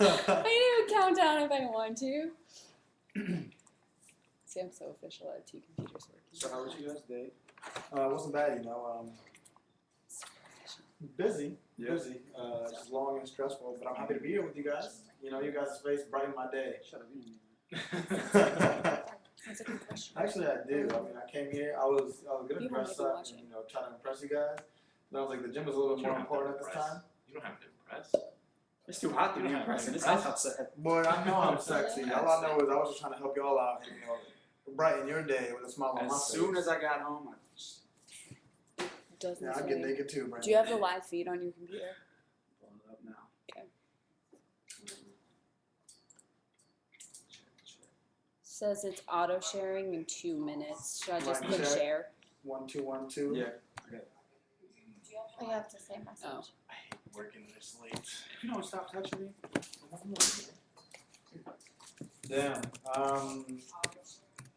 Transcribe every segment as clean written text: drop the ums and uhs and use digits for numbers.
I can even count down if I want to. See, I'm so official. I have 2 computers working. So how was you guys' day? Wasn't bad, you know. Busy, Yeah. busy. Just long and stressful, but I'm happy to be here with you guys. You know, you guys' face brighten my day. Shut up, you didn't That's a good question. Actually, I do. I mean, I came here. I was gonna You dress wanna up watch and it. try to impress you guys. But I was like, the gym is a little bit You more don't have to important at this impress. time. You don't have to impress. It's too hot to be impressive. It's hot outside. Boy, I know I'm sexy. All I know is I was just trying to help y'all out and brighten your day with a smile on my face. As soon as I got home, I just Doesn't Yeah, I say. get naked too, Brandon. Do you have the live feed on your computer? pulled it up now. Okay. Check. Says it's auto sharing in 2 minutes. Should I just Right, click share. share? 1 2 1 2. Yeah. I have to say message. Oh. I hate working this late. You don't stop touching me. Damn.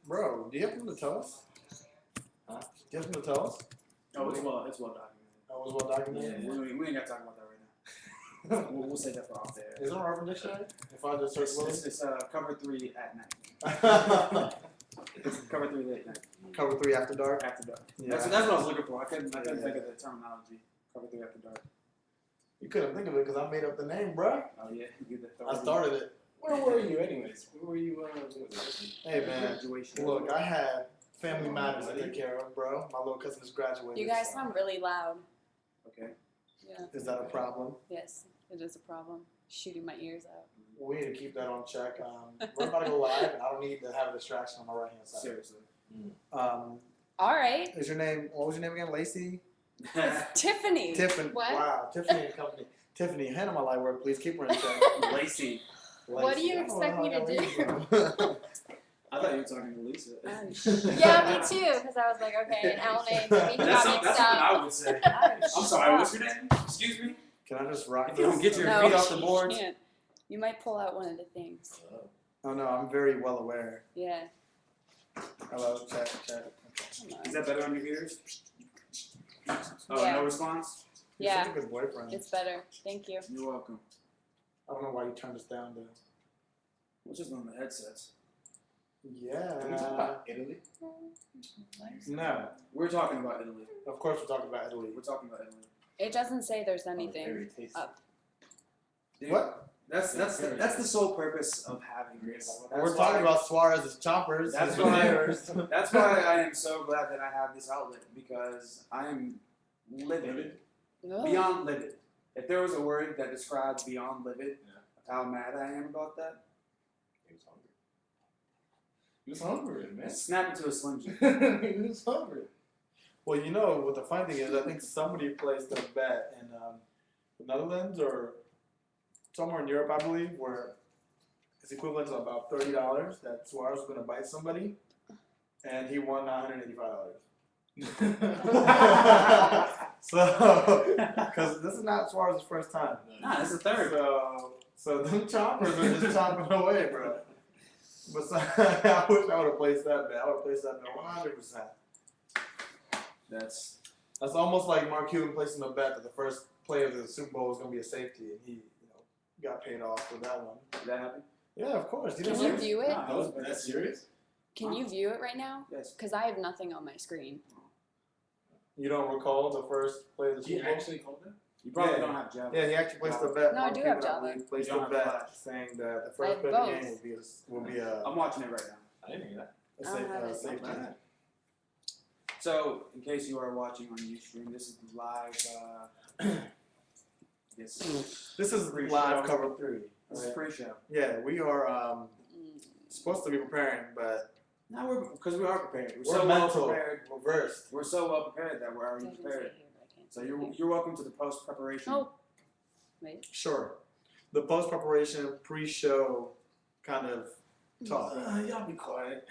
Bro, do you have something to tell us? Huh? Do you have something to tell us? Oh, it's well documented. That was well documented. We ain't got to talk about that right now. We'll save that for off there. Is it on Urban Dictionary? If I just search It's cover 3 at night. Willis? It's cover 3 late night. Cover 3 after dark. After dark. Yeah. That's what I was looking for. I couldn't Yeah. think of the terminology. Cover 3 after dark. You couldn't think of it because I made up the name, bro. Oh yeah, you did I started it. Where were you anyways? Where were you doing this? Hey man, Graduation. look, I had family matters to take care of, bro. My little cousin is graduating. You guys so- sound really loud. Okay. Yeah. Is that a problem? Yes, it is a problem. Shooting my ears out. We need to keep that on check. We're about to go live, and I don't need to have a distraction on my right hand side. Seriously. All right. Is your name? What was your name again? Lacey. Tiffany. Tiffany. What? Wow, Tiffany and Company. Tiffany, hand on my light work, please keep her in check. Lacey. What do you I don't know expect how me to that do? reads, bro. I thought you were talking to Lisa. Oh, Yeah, me too, because I was like, okay, an L name, maybe That's got something mixed up. I would say. I'm sorry, what's your name? Excuse me? Can I just rock If you don't this? get your No, feet off the you board. can't. You might pull out one of the things. Oh no, I'm very well aware. Yeah. Hello, check. Come on. Is that better on your ears? Oh, Yeah. no response? You're Yeah. such a good boyfriend. It's better. Thank you. You're welcome. I don't know why you turned us down though. We're just on the headsets. Yeah. Can we talk about Italy? No. We're talking about Italy. Of course we're talking about Italy. We're talking about Italy. It doesn't say there's Very anything tasty. up. Dude, What? That's the sole purpose of having this. We're talking about Suarez's choppers. That's his why. fingers. That's why I am so glad that I have this outlet, because I am livid, Ugh. beyond livid. If there was a word that describes beyond livid, Yeah. of how mad I am about that, He was hungry. He was hungry, man. snap into a Slim Jim. He was hungry. Well, you know what the funny thing is, I think somebody placed a bet in the Netherlands or somewhere in Europe, I believe, where it's equivalent to about $30 that Suarez was going to bite somebody, and he won $985. So, because this is not Suarez's first time. Nah, it's the third. So them choppers are just chopping away, bro. But I wish I would have placed that bet. I would have placed that bet 100%. That's That's almost like Mark Cuban placing a bet that the first play of the Super Bowl was going to be a safety, and he, got paid off for that one. did that happen? Yeah, of course. You Can didn't you see it? view it? Nah, That's serious? Can you view it right now? Yes. Because I have nothing on my screen. You don't recall the first play of the He Super Bowl? actually called that? You probably Yeah. don't have Java. Yeah, he actually placed a bet. No, I Mark do Cuban, have Java. believe, Placed You don't a have bet Flash. saying that the I first have play of the both. game will be a I'm watching it right now. I didn't hear that. I don't have it. safety. So, in case you are watching on Ustream, this is live. This This is Pre-show. live cover 3. is a pre-show. Yeah, we are Mm. supposed to be preparing, but Now because we are prepared. We're we're so well mental, prepared. reversed. We're so well prepared that we're already Doesn't say prepared. here, but I can't So see you're it. you're welcome to the post preparation. Oh. Wait. Sure. The post preparation, pre-show kind of talk. Y'all be quiet.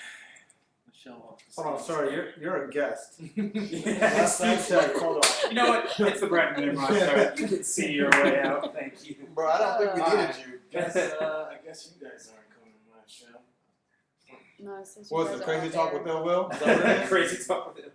Show off. Hold on, sorry, you're a guest. Yeah. Last time check, hold on. You know what? It's the Brandon and Ross show. You can see your way out. Thank you. Bro, I don't think we Alright. needed you. I guess you guys aren't coming to my show. No, it says you What was guys it, are Crazy out Talk there. with Ill Will? Is that what it is? Crazy talk with it.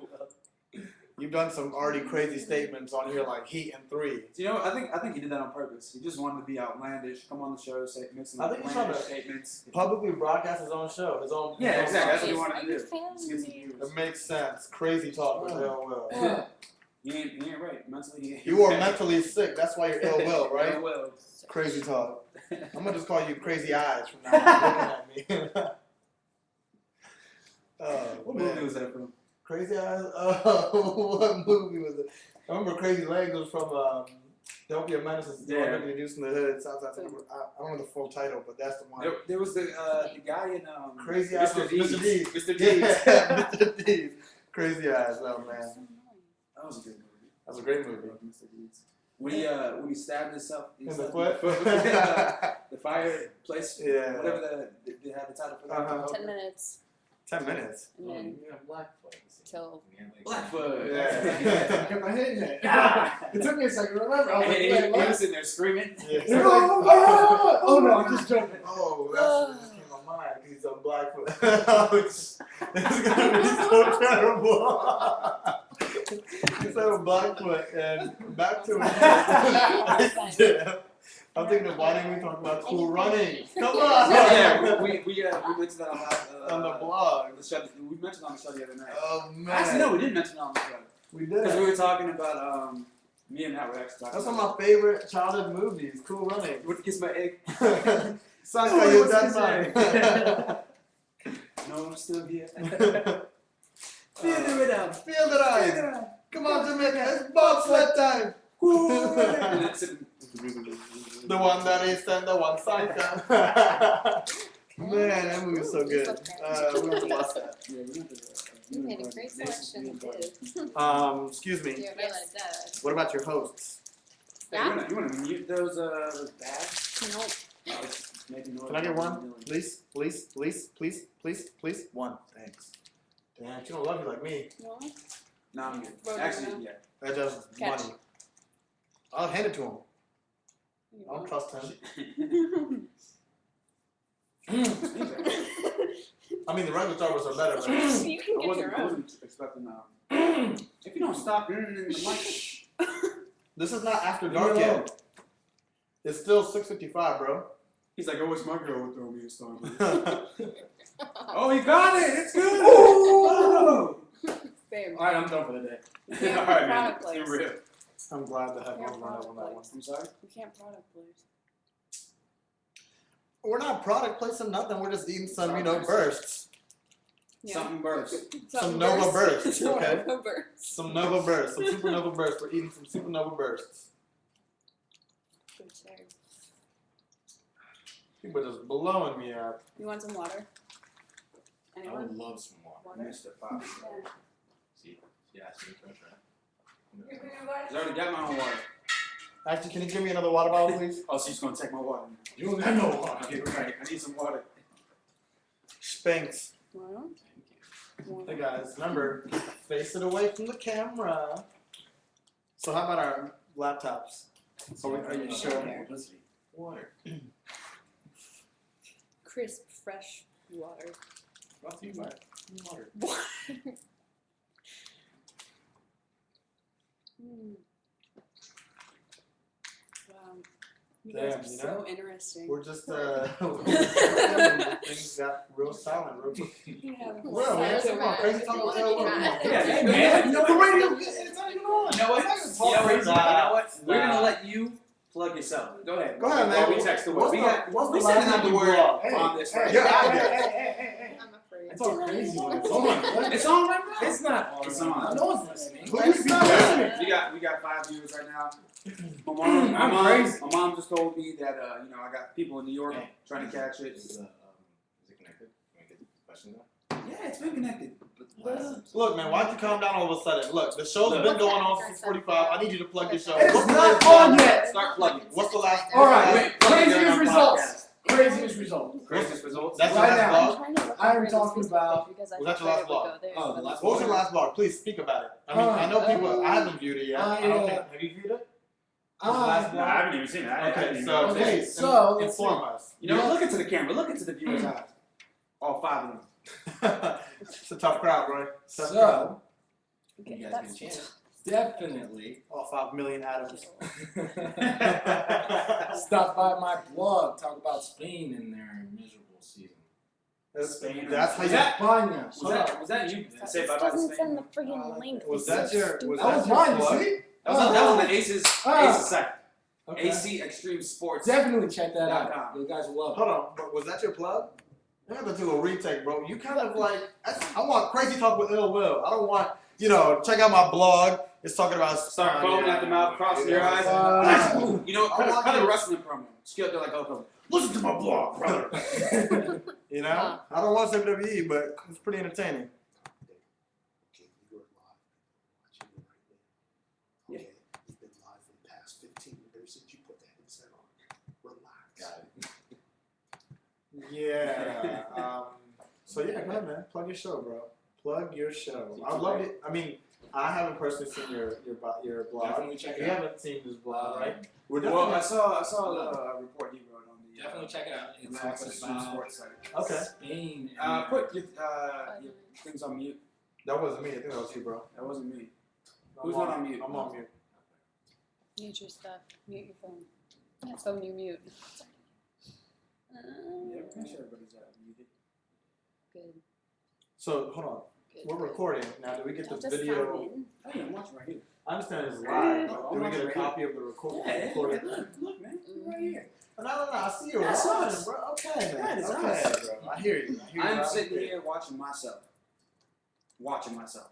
You've done some already crazy statements on here like Heat and 3. You know, I think he did that on purpose. He just wanted to be outlandish, come on the show, say make some I think he's trying outlandish to- statements. Publicly broadcast his own show, his own. Yeah, his own exactly. That's what he podcast. wanted Are to you do. fans Just get some of me? viewers. It makes sense. Crazy talk with ill will. Yeah. He ain't right. Mentally, he ain't You are right. mentally sick. That's why you're ill will, right? Ill will. Crazy talk. I'm gonna just call you Crazy Eyes from now on. Looking at me. Oh, What man. movie was that from? Crazy Eyes? Oh, what movie was it? I remember Crazy Legs was from Don't Be a Menace. Yeah. Introduced in the Hood. Sounds like I don't know the full title, but that's the one. There was the guy in Crazy Eyes Mr. was Deeds. Mr. Deeds. Mr. Deeds. Yeah, Mr. Deeds. Crazy Eyes. Oh man, That was a good movie. that's a great movie. Mr. Deeds. When he stabbed himself In the stabbed foot. the fireplace, Yeah. whatever they had the title for that. Uh-huh. 10 minutes. 10 minutes. And then Yeah, Blackfoot. till Blackfoot. Yeah. Kept my head in there. Ah! It took me a second to remember. I was like, He wait, what? was sitting there screaming. Yeah. Oh no, I'm just joking. Oh, that shit just came to mind. He's on Blackfoot. Oh, it's gonna be so terrible. He said on Blackfoot and back to yeah. I'm thinking of why didn't we talk about Cool Running? Come on. Yeah, we mentioned that On the blog. the show. We mentioned on the show the other night. Oh man. Actually, no, we didn't mention it on the show We because we did. were talking about me and Matt were actually talking. That's one of my favorite childhood movies. Cool Running. What to kiss my egg? Sounds Oh, like you're what's that his man. No, I'm still here. Feel Feel the rhythm. Feel the ride. Come on, Jamaica. It's bobsled time. And it's The one that is and the one side down. Man, that movie's so good. We have to watch that. Yeah, we went to you made a great selection of kids. Excuse me. Yeah, realize that. What about your hosts? Yeah? You want to mute those bags? No. Making noise. Can I get one? Please, please, please, please, please, please. One. Thanks. Damn, you don't love you like me. No? No, I'm good. Road Actually, runner. yeah. That's just Catch. money. I'll hand it to him. You I don't won't. trust him. I mean, the regular Starbucks are better, but You can get your I own. wasn't expecting if you don't stop in the mic. this is not after dark yet. It's still 6:55, bro. He's like, I wish my girl would throw me a Starbucks. Oh, he got it! It's good! Ooh. Bam. Alright, I'm done for the day. You can't Alright, man. product It's been place. real. I'm glad to have Yeah, one on that one. I'm sorry? You can't product place. We're not product placing nothing. We're just eating some, Starburst. bursts. Yeah. Something burst. Some Nova bursts, okay? Nova bursts. Some Nova bursts. Some supernova bursts. We're eating some supernova bursts. Good share. People are just blowing me up. You want some water? I Anyone? would love some water. Water? Mr. Pop. See, yeah, see, I already got my own water. Actually, can you give me another water bottle, please? Oh, she's gonna take my water. You don't got no water. Okay, right. I need some water. Spanks. Water? Hey guys, remember, face it away from the camera. So how about our laptops? Are you sure? Publicity. Water. Crisp, fresh water. Brought to you by water. Hmm. Wow. You Damn, guys are you so know? interesting. We're just things got real silent real quick. You have a Well, man, psycho come on, crazy talk with Taylor. Yeah, hey, man. You know the radio, it's not even on. You know what? I'm not gonna You talk know crazy. what? We're gonna let you plug yourself. Go ahead. Go ahead, man. While we text the word. What's We the sending last out time the you word vlogged? on this right You're now. out there. I'm afraid. I talk crazy when it's Hold on. on. It's on right now. It's not. It's on. I know it's listening. Who's not listening? We got 5 viewers right now. My mom just told me that I got people in New York trying to catch it. Is it connected? Can we get the question now? Yeah, it's been connected. Look, man, why'd you calm down all of a sudden? Look, the show's been going on since 45. I need you to plug your show. It's What's the not latest on vlog? yet. Start plugging. What's the last? All right, Wait, plug it craziest on results. podcast. Craziest results. Craziest results. That's Right your now. last vlog? I'm talking about- Was that your last vlog? Oh, the last What was your last vlog? Please speak about it. I mean, I know people. I haven't viewed it yet. I don't think. Have you viewed it? Last No, I haven't even seen it. Okay, so Okay, please so let's inform us. You know, look into the camera. Look into the viewers' eyes. All 5 of them. It's a tough crowd, bro. Tough crowd. So, Okay, You guys that's get a chance. Definitely. All 5 million atoms. Stop by my blog. Talk about Spain and their miserable season. Spain. That's how Was you. that- España. Was that you? It Say bye just bye to doesn't Spain. send the friggin' link. Was It's that so your? stupid. Was That was your mine, you plug? see? That was the Aces. Aces site. Okay. AC Extreme Sports. Definitely check that .com. out. You guys will love it. Hold on, but was that your plug? I have to do a retake, bro. You kind of like. I want crazy talk with ill will. I don't want. Check out my blog. It's talking about. Start foaming at the mouth, crossing your eyes. You know, cut a wrestling promo. Skill, they're like, oh, listen to my blog, brother. I don't watch WWE, but it's pretty entertaining. Okay, you're live. Watching it right now. Okay, you've been live for the past 15 minutes since you put that headset on. Relax. Got it. Yeah. So yeah, go ahead, man. Plug your show, bro. Plug your show. I love it. I mean, I haven't personally seen your blog. Definitely check You it out. haven't seen this blog, right? Well, I saw a report he wrote on the. Definitely check it out. It the talks Access Stream about Sports site. Okay. Spain. And Put your things on mute. That wasn't me. I think that was you, bro. That wasn't me. I'm Who's not on mute? I'm on mute. Mute your stuff. Mute your phone. Yeah, phone you mute. Yeah, pretty sure everybody's muted. Good. So hold on. Good. We're recording now. Do we get Don't the just video? sign in. Hey, I'm watching right here. I understand it's live. But do we get a copy of the recording? Look, man, right here. No, I see you. That's recording, us. bro. Okay, man. That is okay, us. bro. I hear you. I'm loud sitting and clear. here watching myself. Watching myself.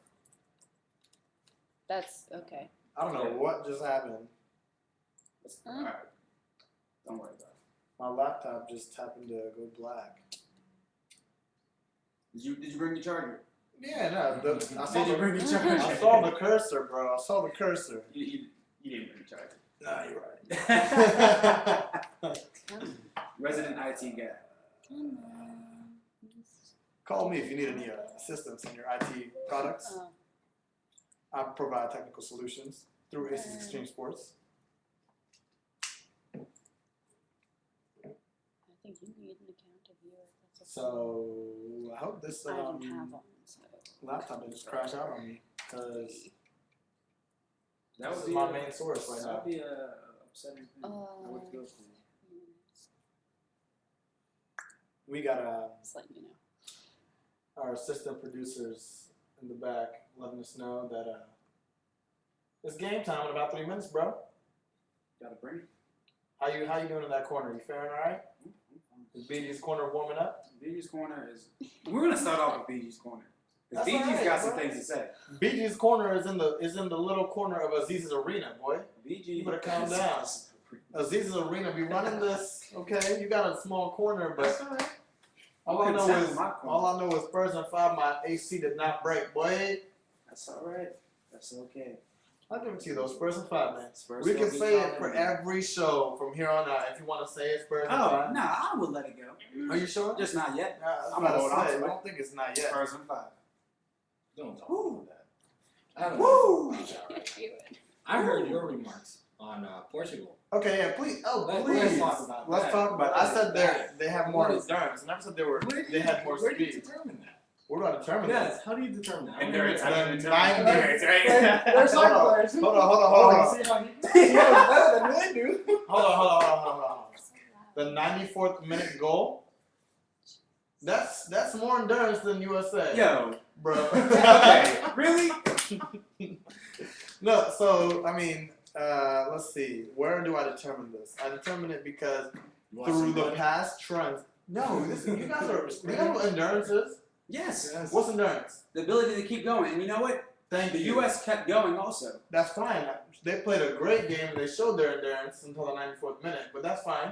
That's okay. I don't know what just happened. Alright. Don't worry about it. My laptop just happened to go black. Did you bring your charger? Yeah, no. I saw Did you bring the, your charger? I saw the cursor, bro. I saw the cursor. You didn't bring your charger. Nah, you're right. Resident IT guy. Come on. Call me if you need any assistance on your IT products. Oh, I provide technical solutions through Aces Extreme Sports. I think you need an account of yours. That's okay. So I hope this I don't have one, so. laptop didn't just crash out on me because That this would is be my main source right That now. would be a upsetting thing. I would feel for you. We got Just letting you know. our assistant producers in the back letting us know that it's game time in about 3 minutes, bro. Gotta bring it. How you doing in that corner? You faring all right? Is BG's corner warming up? BG's corner is. We're gonna start off with BG's corner. Because That's BG's alright, got some bro. things to say. BG's corner is in the little corner of Aziz's arena, boy. BG. You better calm down. Aziz's arena be running this, okay? You got a small corner, but That's alright. all I You can know tell is my corner. all I know is first and 5 my AC did not break, boy. That's alright. That's okay. I'll give it to you though, Spurs and 5, man. Spurs We gonna can be say it calling for me. every show from here on out. If you want to say it, Spurs and Oh, 5. no, I would let it go. Are you sure? Just not yet. I'm I'm about gonna hold to on say, to I it. don't think it's not yet. Spurs and 5. Don't talk Woo. about that. I don't Woo! I heard your remarks on Portugal. Okay, yeah, please. Oh, Let's please. talk about Let's that. talk about it. I said they have more What is- endurance. I never said they had more Where do you speed. determine that? We're going to determine Yes. How do you determine that? Endurance. The I can determine 90 endurance, right? They're soccer players. Hold on. See how he knows better than they do. Hold on. The 94th minute goal. That's more endurance than USA. Yo. Bro. Okay. Really? No, so I mean, let's see. Where do I determine this? I determine it because You want through some the money? past trends. No, listen, you guys are. You know what endurance is? Yes. What's endurance? The ability to keep going. And you know what? Thank The you. U.S. kept going also. That's fine. They played a great game and they showed their endurance until the 94th minute, but that's fine.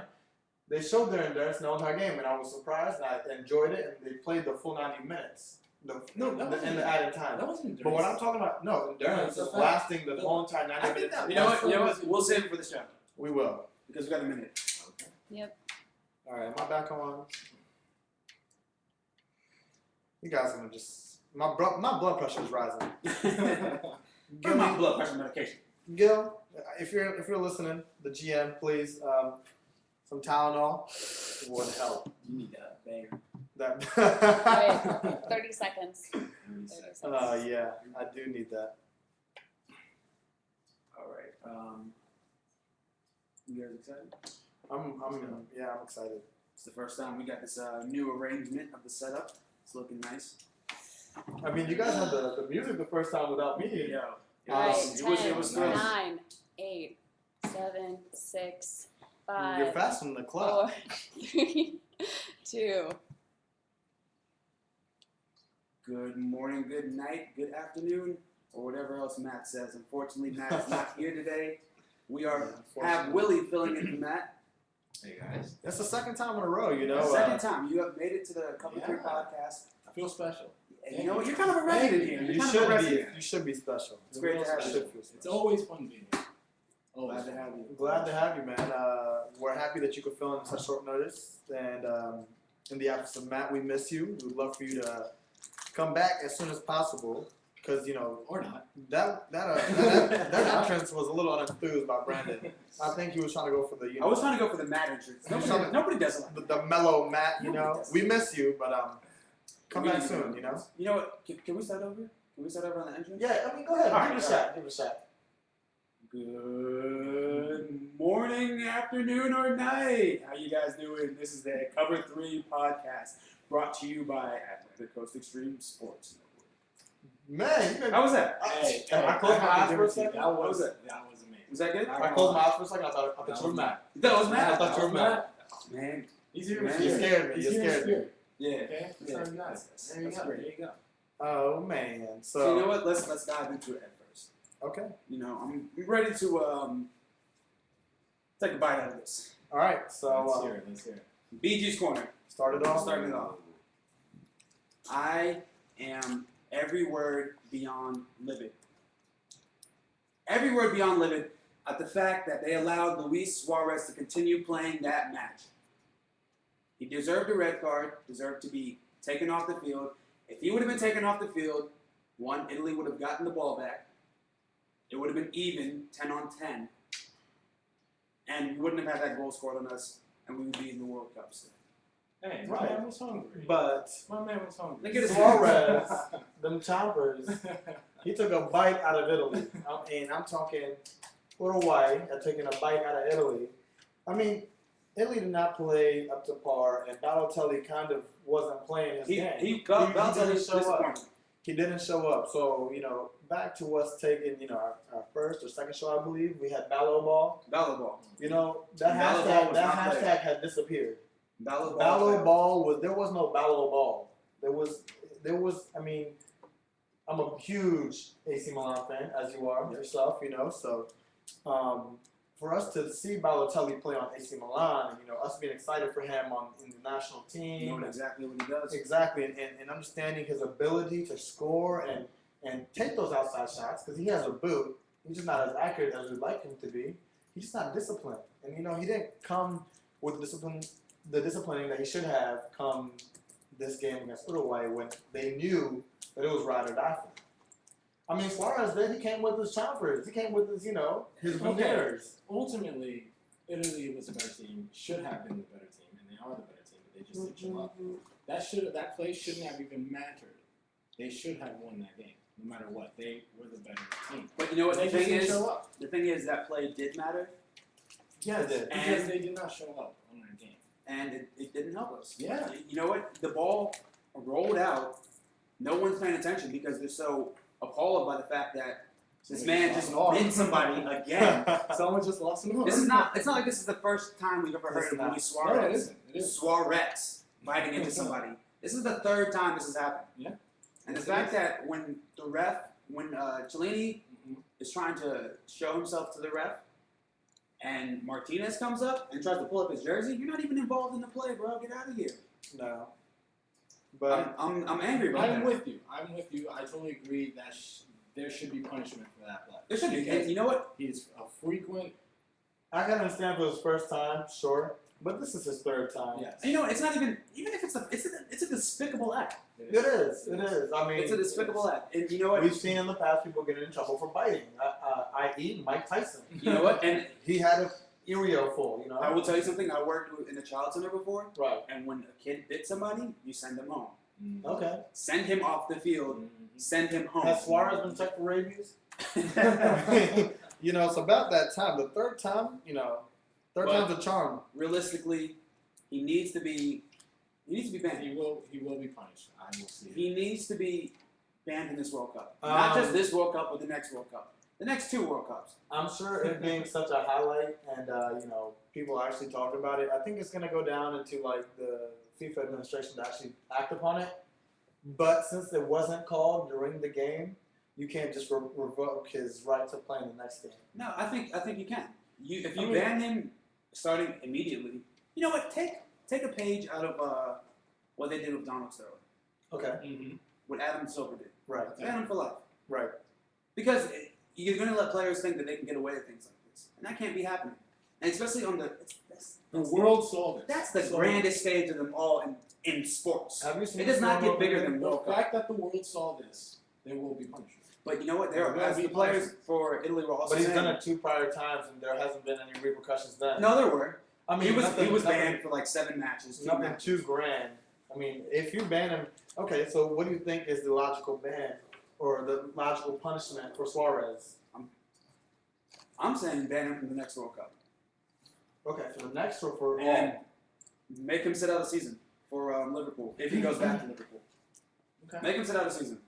They showed their endurance the entire game, and I was surprised and I enjoyed it. And they played the full 90 minutes. No, that wasn't in the added time. That wasn't But what I'm talking about, no, endurance No, is it's a fact. lasting the whole entire 90 minutes. You know what? We'll save it for the show. We will. Because we got a minute. Yep. All right, am I back on? You guys are gonna just my blood pressure is rising. Give my blood pressure medication. Gil, if you're listening, the GM, please, some Tylenol would help. You need a banger. That. Wait, 30 seconds. 30 seconds. Yeah, I do need that. You guys excited? I'm excited. It's the first time we got this new arrangement of the setup. It's looking nice. I mean, you guys had the music the first time without me. Yeah. Right, It was 10, nice. 9, 8, 7, 6, 5, You're fast on the clock. 4, 3, 2. Good morning, good night, good afternoon, or whatever else Matt says. Unfortunately, Matt is not here today. We have Willie filling in for Matt. Hey guys, That's the second time in a row, you know. Second time you have made it to the Cover 3 podcast. I feel special. And you know what? You're kind of a resident here. You're You kind of a should be. resident. You should be special. It's great to have You you. should feel It's special. always fun being here. Glad to have you. Glad to have you, man. We're happy that you could fill in such short notice. And in the absence of Matt, we miss you. We'd love for you to come back as soon as possible. Because, you know, Or not. that entrance was a little unenthused by Brandon. I think he was trying to go for the, you I know, was trying to go for the Matt entrance. Nobody does it like that. the mellow Matt, you know. Nobody does. We miss you, but come We back need to soon, do you know. this. You know what? Can we start over? Can we start over on the entrance? Yeah, I mean, go ahead. All right, Give it a all shot. Give it a shot. Good morning, afternoon, or night. How you guys doing? This is the Cover 3 podcast brought to you by Atlantic Coast Extreme Sports. Man, you How was that? Hey, I closed my eyes for a second. That was was it? That was amazing. Was that good? I closed my eyes for a second. I thought you were Matt. That was Matt. I thought you were Matt. Man, He's here. Man, You scared me. He's You here in scared me. spirit. yeah. Okay, that's how you got it. There you That's go. great. There you go. Oh man. So you know what? Let's dive into it at first. Okay. You know, I'm ready to take a bite out of this. All right. Let's So hear it. Let's hear it. started BG's corner. off. Starting it off. I am every word beyond livid. Every word beyond livid at the fact that they allowed Luis Suarez to continue playing that match. He deserved a red card, deserved to be taken off the field. If he would have been taken off the field, Italy would have gotten the ball back. It would have been even, 10 on 10. And we wouldn't have had that goal scored on us, and we would be in the World Cup still. Hey, Right. my man was hungry. But My man was hungry. Look at his Suarez, them choppers, he took a bite out of Italy. And I'm talking Uruguay had taken a bite out of Italy. I mean, Italy did not play up to par, and Balotelli kind of wasn't playing his game. He didn't show show up. up. He didn't show up. So, you know, back to us taking, you know, our first or second show, I believe, we had Ballo Ball. Ballo ball. You know, that Ballo Ball hashtag was that not hashtag there. had disappeared. Ballo ball. Ballo Ball there was no Ballo Ball. There was I mean, I'm a huge AC Milan fan, as you are yourself, you know, so for us to see Balotelli play on AC Milan and, you know, us being excited for him in the national team. Knowing exactly what he does. Exactly, and understanding his ability to score and take those outside shots, because he has a boot. He's just not as accurate as we'd like him to be. He's just not disciplined. And, you know, he didn't come with the disciplining that he should have come this game against Uruguay when they knew that it was ride or die for him. I mean, Suarez did. He came with his choppers. He came with his, you know, his Okay. veneers. Ultimately, Italy was a better team, should have been the better team, and they are the better team, but they just didn't show up. That play shouldn't have even mattered. They should have won that game, no matter what. They were the better team. But you know what They the just thing didn't is? show up. The thing is that play did matter, Yeah, it did. Because they did not show up on that game. and it didn't help us. Yeah. You know what? The ball rolled out. No one's paying attention because they're so appalled by the fact that this man just hit somebody again. Someone just lost an arm. This is not. It's not like this is the first time we've ever heard It's of not. Luis No, it Suarez. isn't. It is. Suarez biting into somebody. This is the third time this has happened. Yeah. And the Yes, it fact is. that when Cellini Mhm. is trying to show himself to the ref, and Martinez comes up and tries to pull up his jersey, you're not even involved in the play, bro. Get out of here. No. But I'm angry about I'm that. with you. I totally agree that there should be punishment for that play. There should be. Because And you know what? he's a frequent. I can understand if it was his first time, sure. But this is his third time. Yes. And you know what? It's not even if it's a despicable act. It is. It is. I mean, It's a despicable act. And you know what? we've seen in the past people get in trouble for biting, i.e. Mike Tyson. You know what? And He had a Oreo full, you know. I will tell you something. I worked in a child center before, Right. and when a kid bit somebody, you send them home. Okay. Send him off the field. Send him home. Has Suarez been checked for rabies? You know, it's about that time. The third time, you know, third But- time's a charm. Realistically, he needs to be banned. He will be punished. I will see. He needs to be banned in this World Cup. Not just Um, this World Cup, but the next World Cup. The next 2 World Cups. I'm sure it being such a highlight and, you know, people actually talked about it, I think it's going to go down into, like, the FIFA administration to actually act upon it. But since it wasn't called during the game, you can't just revoke his right to play in the next game. No, I think you can. If you I mean- ban him starting immediately, you know what? Take a page out of what they did with Donald Sterling, Okay, Mm-hmm. what Adam Silver did. right, Ban him for life. right. Because you're going to let players think that they can get away with things like this, and that can't be happening. And especially on The world saw this. that's the So, grandest stage of them all in sports. Have you seen It does not Slow-Mo get bigger video? than The World Cup. fact that the world saw this, there will be punishment. But you know what? There There will as be the players for Italy were also But he's saying, done it 2 prior times, and there hasn't been any repercussions then. no, there were. I mean, he was nothing, banned for like 7 matches. 2 Nothing matches. too grand. I mean, if you ban him, okay. So, what do you think is the logical ban or the logical punishment for Suarez? I'm saying ban him from the next World Cup Okay, for the next or for and all? make him sit out the season for Liverpool if he goes back to Liverpool. Okay. Make him sit out the season.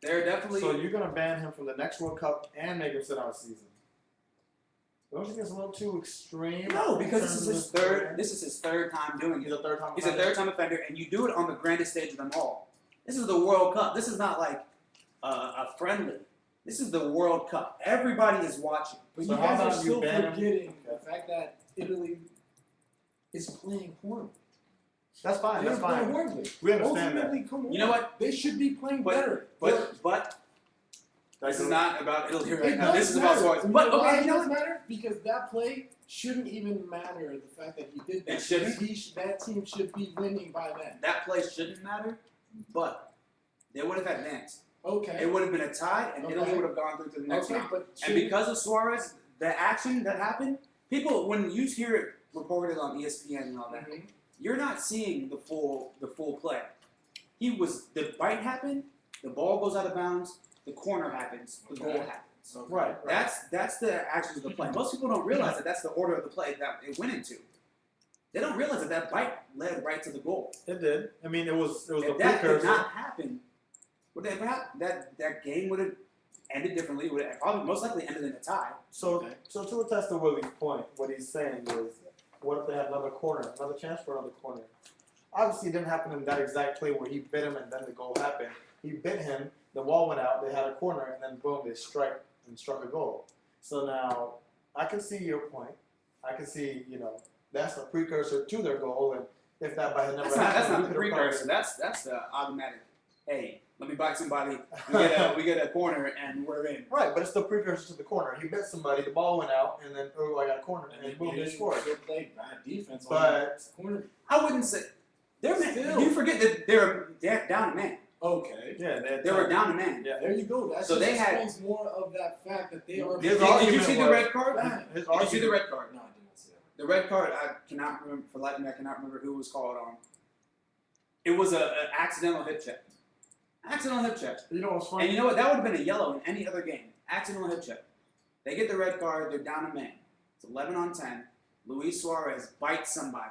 They're definitely. So you're gonna ban him from the next World Cup and make him sit out a season? Don't you think it's a little too extreme? no, because in this is terms his of third. ban? This is his third time doing He's it. a third time. He's a third-time offender, and you do it on the grandest stage of them all. This is the World Cup. This is not like a friendly. This is the World Cup. Everybody is watching. But So you how guys are about you still ban him? forgetting the fact that Italy is playing horribly. That's fine. They're That's playing fine. horribly. We understand that. Ultimately, come on. You know what? They should be playing better. But That's this is not about Italy It right now. does This is about matter. Suarez. You But know why okay, it you know does what? matter? Because that play shouldn't even matter. The fact that he did that. It shouldn't? That team should be winning by then. That play shouldn't matter, but they would have advanced. Okay. It would have been a tie, and Italy Okay. would have gone through to the next Okay, round. but And should- because of Suarez, the action that happened, people, when you hear it reported on ESPN and all that, Mhm. you're not seeing the full play. The bite happened, the ball goes out of bounds, the corner happens, the goal Okay. happens. Okay. Right. That's the actions of the play. Most people don't realize that that's the order of the play that it went into. They don't realize that that bite led right to the goal. It did. I mean, it was the If that did precursor. not happen, would that happen? That game would have ended differently. Would have probably most likely ended in a tie. So, Okay. so to attest to Willie's point, what he's saying is, what if they had another corner, another chance for another corner? Obviously, it didn't happen in that exact play where he bit him and then the goal happened. He bit him, the ball went out, they had a corner, and then boom, they struck a goal. So now, I can see your point. I can see, that's the precursor to their goal, and if that by the never That's not we the could've precursor. That's the automatic. Hey, let me bite somebody. We get a corner and we're in. Right, but it's the precursor to the corner. He bit somebody, the ball went out, and then oh, I got a corner, And and boom, they they scored. played bad defense on But the corner. I wouldn't say they're Still. You forget that they're down a man. Okay. yeah, They were down a man. Yeah. There you go. That So just they had- explains more of that fact that they are. His Did you argument see the was- red card? bad. His Did you see the argument- red card? No, I did not see that. The red card, I cannot remember, for life of me, I cannot remember who was called on. It was an accidental hip check. Accidental hip check. You know what's funny? And you know what? That would have been a yellow in any other game. Accidental hip check. They get the red card, they're down a man. It's 11 on 10. Luis Suarez bites somebody.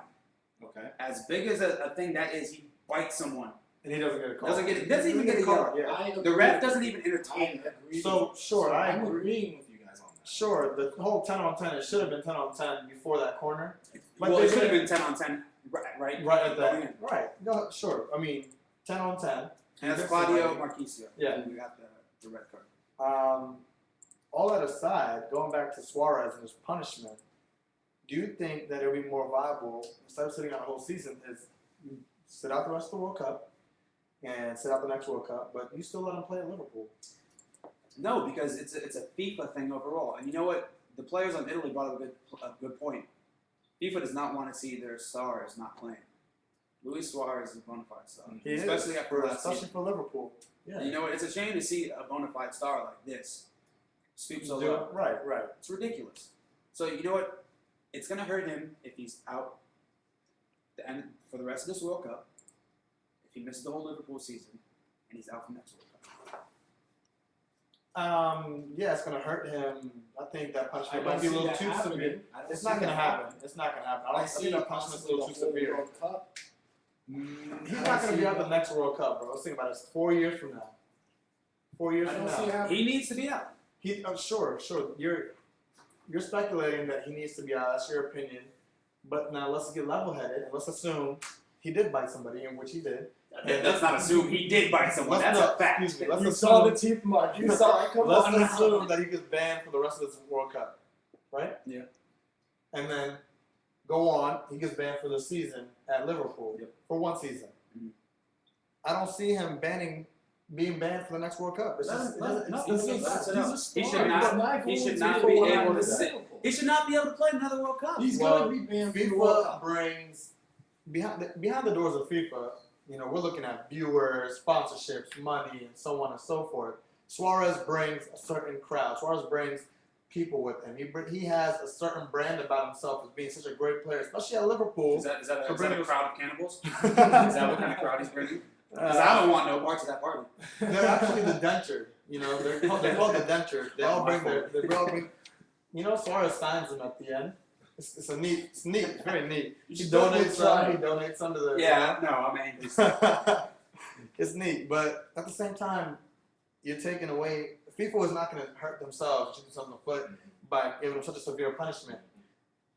Okay. As big as a thing that is, he bites someone. And he doesn't get a call. Doesn't even get a yellow. Yeah. I The ref agree. doesn't even entertain it. agree. So, sure, I I'm agree. agreeing with you guys on that. Sure, the whole 10 on 10, it should have been 10 on 10 before that corner. But Well, they it should have did- been 10 on 10, right? Right at Going that. in. Right. No, sure. I mean, 10 on 10. And that's He bit Claudio somebody. Marquisio. Yeah. We got the red card. All that aside, going back to Suarez and his punishment, do you think that it would be more viable, instead of sitting out the whole season, is you sit out the rest of the World Cup and sit out the next World Cup, but you still let him play at Liverpool? No, because it's a FIFA thing overall. And you know what? The players on Italy brought up a good point. FIFA does not want to see their stars not playing. Luis Suarez is a bona fide star, He especially is, after last especially season. for Liverpool. Yeah. And you know what? It's a shame to see a bona fide star like this stoop so Do low. it. Right, right. It's ridiculous. So you know what? It's gonna hurt him if he's out the end for the rest of this World Cup. If he misses the whole Liverpool season and he's out for next World Cup. Yeah, it's gonna hurt him. I think that I punishment don't might be a see little that too happening. severe. I don't It's see not gonna that happen. happening. It's not gonna happen. I I see think that punishment's a possibly little the too whole severe. World Cup. He's not gonna be out the next World Cup, bro. Let's think about it. It's 4 years from now. 4 years I from don't see it now. happening. He needs to be out. Sure. You're speculating that he needs to be out. That's your opinion. But now let's get level-headed and let's assume he did bite somebody, in which he did. Let's not assume he did bite someone. That's a fact. Excuse me. Let's You assume, saw the teeth mark. You saw it. Come let's on now. assume that he gets banned for the rest of this World Cup, right? Yeah. And then go on. He gets banned for the season at Liverpool for 1 season. Mhm. I don't see him being banned for the next World Cup. It's just, He's it's- a star. He should not be able to sit. He should not be able to play another World Cup. He's Well, gonna be banned from the World FIFA Cup. brings behind the doors of FIFA. You know, we're looking at viewers, sponsorships, money, and so on and so forth. Suarez brings a certain crowd. Suarez brings people with him. He has a certain brand about himself as being such a great player, especially at Liverpool. Is that For a bringing- crowd of cannibals? Is that what kind of crowd he's bringing? Because I don't want no parts of that party. They're actually the dentured. You know, they're called the dentured. They all bring you know, Suarez signs them at the end. It's neat. It's very neat. You He should definitely donates try some. He it. donates some to the. Yeah, no, I mean, it's- It's neat, but at the same time, you're taking away. FIFA is not going to hurt themselves, shoot themselves in the foot by giving him such a severe punishment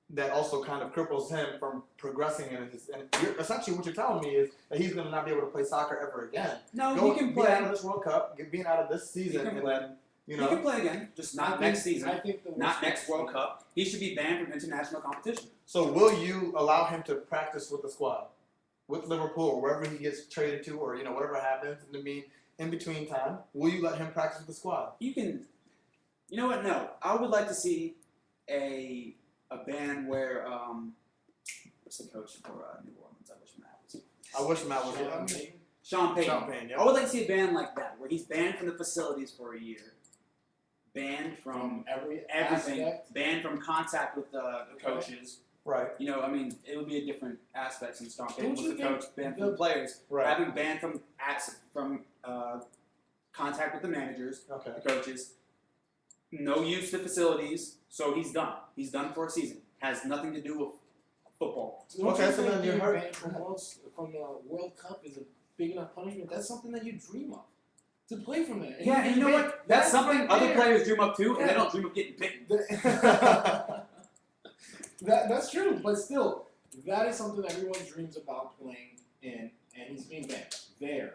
that also kind of cripples him from progressing in his. And essentially, what you're telling me is that he's going to not be able to play soccer ever again. no, Go- he can being out play. of this World Cup, being out of this season, can and play. then you He know. can play again, just not next season, I think the not worst next case World scenario- Cup. He should be banned from international competition. So will you allow him to practice with the squad, with Liverpool or wherever he gets traded to, or whatever happens in between time? Will you let him practice with the squad? You can, you know what? No, I would like to see a ban where what's the coach for New Orleans? I wish Matt was. I wish Matt was Sean here. Payton? Sean Payton. Sean Payton, yeah. I would like to see a ban like that, where he's banned from the facilities for a year, banned From from every everything, aspect. banned from contact with the coaches. Right, You know, I mean, it would be a different aspect since Sean Payton Don't was you the think coach, banned the- from the players, right. having banned from contact with the managers, Okay. the coaches, no use to facilities, so he's done. He's done for a season. Has nothing to do with football. Don't Okay, you so think then you're being hurt. banned from the World Cup is a big enough punishment? That's something that you dream of. To play from there. Yeah, and you know what? That's something other players dream up too, and they don't dream of getting bitten. That's true, but still, that is something everyone dreams about playing in, and he's being banned there.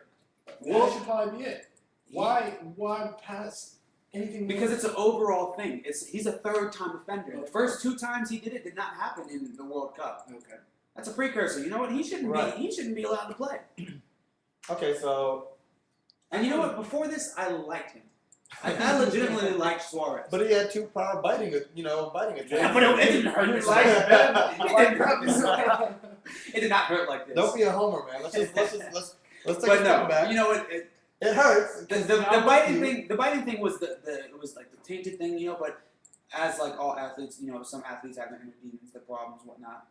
That should probably be it. Why pass anything? Because it's an overall thing. He's a third-time offender. The first 2 times he did it did not happen in the World Cup. okay. That's a precursor. You know what? He shouldn't Right. be. He shouldn't be allowed to play. Okay, so And you know what? Before this, I liked him. I legitimately liked Suarez. but he had 2 prior biting attacks. Yeah, but it didn't hurt this Like like that. It didn't hurt this way. It did not hurt like this. Don't be a homer, man. Let's take But a step no, back. you know what? It hurts. The I'm biting with you. thing. The biting thing was it was like the tainted thing, you know. But as like all athletes, you know, some athletes have their inner demons, their problems, whatnot.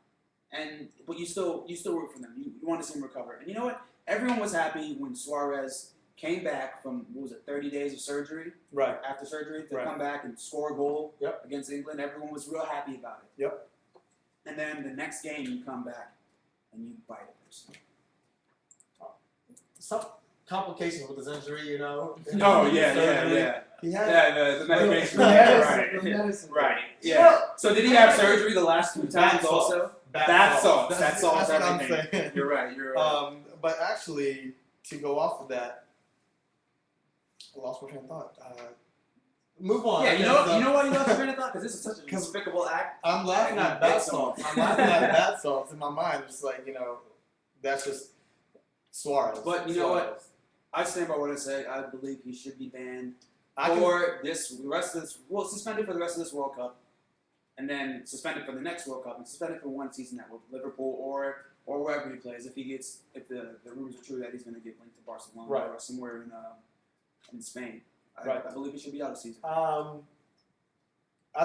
But you still root for them. You want to see them recover. And you know what? Everyone was happy when Suarez came back from 30 days of surgery. Right. After surgery, to Right. come back and score a goal Yep. against England. Everyone was real happy about it. Yep. And then the next game, you come back and you bite a person. Some complications with his injury, you know. Oh Surgery. yeah. He had. Yeah, the medication. The right. medicine. Right. Yeah. So did he have surgery the last 2 times also? Bath salts. That solves That's what I'm everything. saying. You're right. You're right. But actually, to go off of that, I lost my train of thought. Move on. Yeah, I you guess, know why you lost your train of thought? Because this is such a 'Cause despicable act. I'm laughing I at can bath get someone. salts. I'm laughing at bath salts in my mind. It's like, that's just Suarez. But you know what? Suarez. I stand by what I say. I believe he should be banned I can, for the rest of this. Well, suspended for the rest of this World Cup, and then suspended for the next World Cup, and suspended for 1 season at Liverpool or wherever he plays. If the rumors are true that he's going to get linked to Barcelona Right. or somewhere in Spain, Right. I believe he should be out of season. I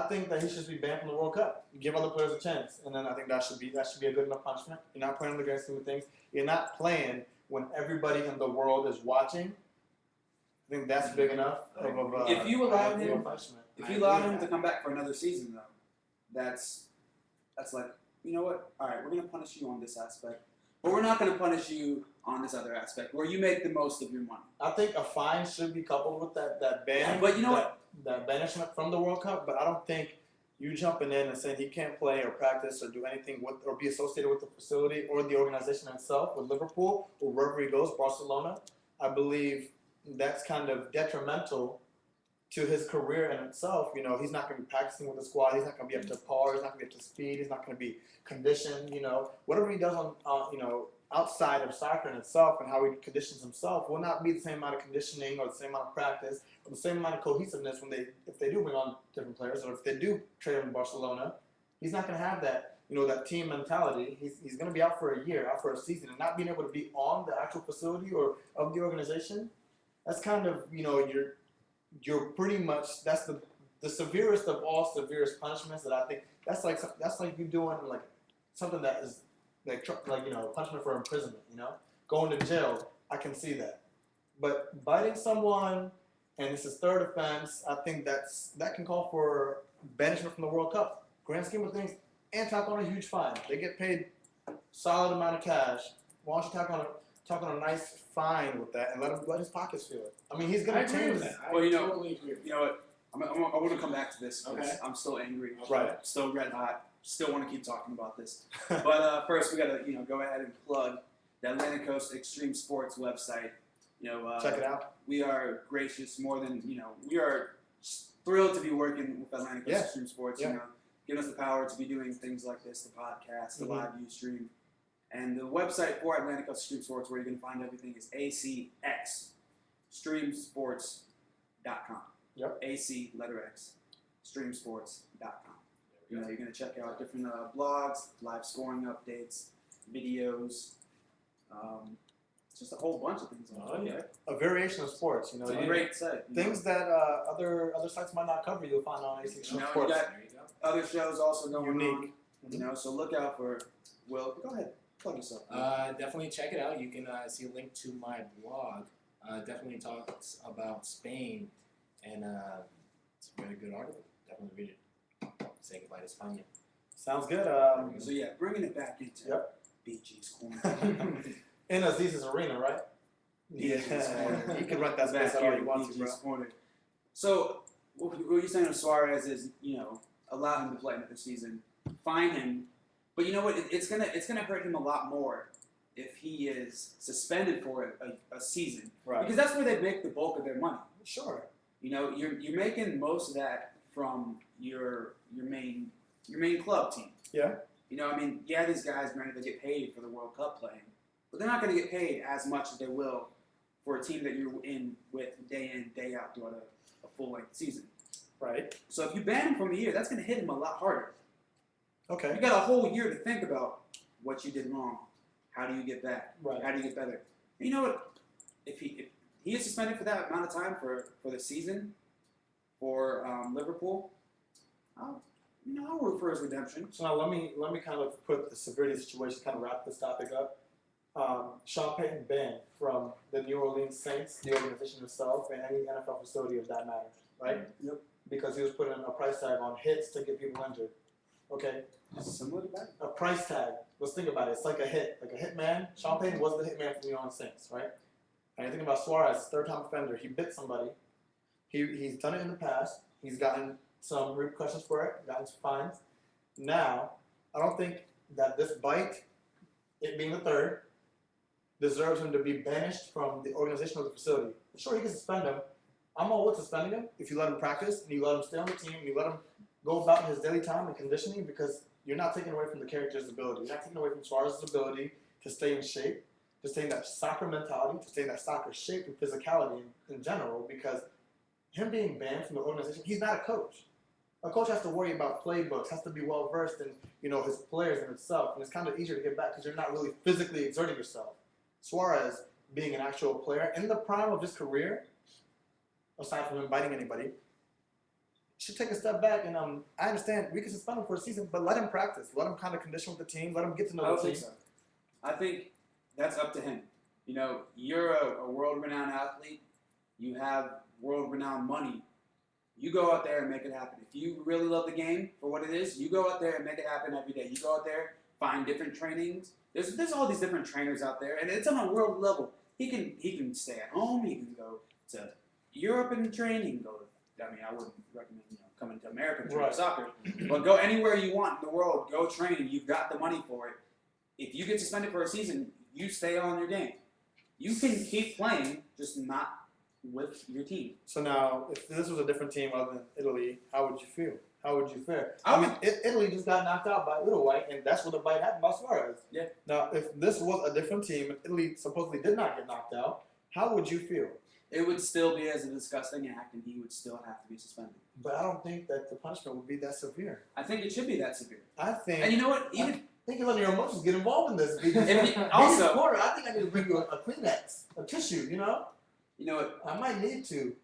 think that he should be banned from the World Cup. Give other players a chance, and then I think that should be a good enough punishment. You're not playing in the grand scheme of things. You're not playing when everybody in the world is watching. I think that's big enough of a. If you allowed him- punishment. If I you agree allowed with him to that. come back for another season, though, that's like, you know what? All right, we're gonna punish you on this aspect, but we're not gonna punish you on this other aspect where you make the most of your money. I think a fine should be coupled with that ban. But you know that banishment from the World Cup. But I don't think you jumping in and saying he can't play or practice or do anything with or be associated with the facility or the organization itself with Liverpool or wherever he goes, Barcelona. I believe that's kind of detrimental to his career in itself. You know, he's not going to be practicing with the squad. He's not going to be up to par. He's not going to be up to speed. He's not going to be conditioned. You know, whatever he does on you know, outside of soccer in itself and how he conditions himself will not be the same amount of conditioning or the same amount of practice or the same amount of cohesiveness if they do bring on different players or if they do trade him in Barcelona. He's not going to have that, you know, that team mentality. He's going to be out for a year, out for a season, and not being able to be on the actual facility or of the organization. That's kind of, you know, you're pretty much, that's the severest of all severest punishments that I think that's like you doing like something that is like you know, punishment for imprisonment, you know, going to jail. I can see that, but biting someone and it's his third offense, I think that can call for banishment from the World Cup. Grand scheme of things, and tack on a huge fine. They get paid solid amount of cash. Why don't you tack on a nice fine with that and let his pockets feel it? I mean, he's I gonna agree change with that. that. Well, you I know- totally agree with You know what? I want to come back to this because Okay. I'm still angry. Right. Still red hot. Still want to keep talking about this. But first, we gotta go ahead and plug the Atlantic Coast Extreme Sports website. You know, Check it out. we are gracious more than we are thrilled to be working with Atlantic Coast Yeah. Extreme Sports. Yeah. You know, giving us the power to be doing things like this, the podcast, the Mhm. live view stream, and the website for Atlantic Coast Extreme Sports, where you can find everything, is ACXstreamsports.com. Yep. AC letter X, streamsports.com. You you. know, you're gonna check out different blogs, live scoring updates, videos. Just a whole bunch of things on Oh, there. yeah. Right? A variation of sports, you know, It's a great site. you know. things that other sites might not cover. You'll find on AC You know, you Sports. got There you go. other shows also going on. Unique. You know, so look out for. Will, go ahead, plug yourself. Definitely check it out. You can see a link to my blog. Definitely talks about Spain, and it's a very good article. Definitely read it. Say goodbye to Spain. Sounds good. So yeah, bringing it back into Yep. BG's corner. In Aziz's arena, right? BG's corner. You can rent that space Back out here all in you want to, bro. BG's corner. So what you're saying of Suarez is, allow him to play another season, fine him, but you know what? It's gonna hurt him a lot more if he is suspended for a season, Right. because that's where they make the bulk of their money. Sure. You know, you're making most of that from your main club team. Yeah. You know, I mean, yeah, these guys, granted, they get paid for the World Cup playing, but they're not going to get paid as much as they will for a team that you're in, day out throughout a full-length season. Right. So if you ban him from a year, that's going to hit him a lot harder. Okay. You got a whole year to think about what you did wrong. How do you get back? Right. How do you get better? And you know what? If he is suspended for that amount of time for the season for Liverpool, I'll root for his redemption. So now let me kind of put the severity of the situation, kind of wrap this topic up. Sean Payton banned from the New Orleans Saints, the organization itself, and any NFL facility of that matter, right? Yep. Because he was putting a price tag on hits to get people injured. Okay. Similar to that. A price tag. Let's think about it. It's like a hit, like a hitman. Sean Payton was the hitman for the New Orleans Saints, right? And you think about Suarez, third-time offender. He bit somebody. He's done it in the past. He's gotten some repercussions for it, gotten some fines. Now, I don't think that this bite, it being the third, deserves him to be banished from the organization of the facility. Sure, you can suspend him. I'm all with suspending him if you let him practice and you let him stay on the team and you let him go about his daily time and conditioning, because you're not taking away from the character's ability. You're not taking away from Suarez's ability to stay in shape, to stay in that soccer mentality, to stay in that soccer shape and physicality in general, because him being banned from the organization, he's not a coach. A coach has to worry about playbooks, has to be well versed in his players in itself, and it's kind of easier to get back because you're not really physically exerting yourself. Suarez, being an actual player in the prime of his career, aside from him biting anybody, should take a step back. And I understand we can suspend him for a season, but let him practice, let him kind of condition with the team, let him get to I know don't the think team. so. I think that's up to him. You know, you're a world-renowned athlete. You have world-renowned money. You go out there and make it happen. If you really love the game for what it is, you go out there and make it happen every day. You go out there, find different trainings. There's all these different trainers out there, and it's on a world level. He can stay at home. He can go to Europe and train. He can go. I mean, I wouldn't recommend coming to America to train Right. soccer, but go anywhere you want in the world. Go train. You've got the money for it. If you get suspended for a season, you stay on your game. You can keep playing, just not with your team. So now, if this was a different team other than Italy, how would you feel? How would you fare? I I mean, Italy just got knocked out by Uruguay, and that's what the bite happened by Suarez. Yeah. Now, if this was a different team and Italy supposedly did not get knocked out, how would you feel? It would still be as a disgusting act, and he would still have to be suspended. But I don't think that the punishment would be that severe. I think it should be that severe. I think. And you know what? Even I think you let your emotions get involved in this. also- Corner, I think I need to bring you a Kleenex, a tissue. you know what? I might need to.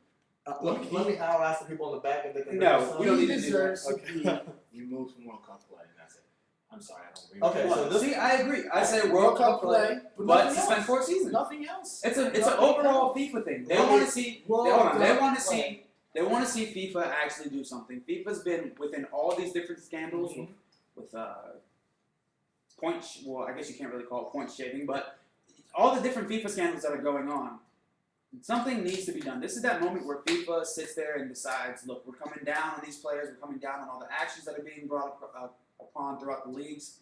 I'll ask the people in the back if they can. No, bring us we don't some. need to do that. deserves to Okay. be removed from World Cup play, and that's it. I'm sorry, I don't agree. Okay, with so that. this- See, I agree. I say World Cup play, but nothing suspend else. 4 seasons. Nothing else. It's an Nothing overall else. FIFA thing. They World- want to see. World They want Cup to play. see. They want to see FIFA actually do something. FIFA's been within all these different scandals Mhm. with well, I guess you can't really call it point shaving, but all the different FIFA scandals that are going on. Something needs to be done. This is that moment where FIFA sits there and decides, look, we're coming down on these players. We're coming down on all the actions that are being brought upon throughout the leagues.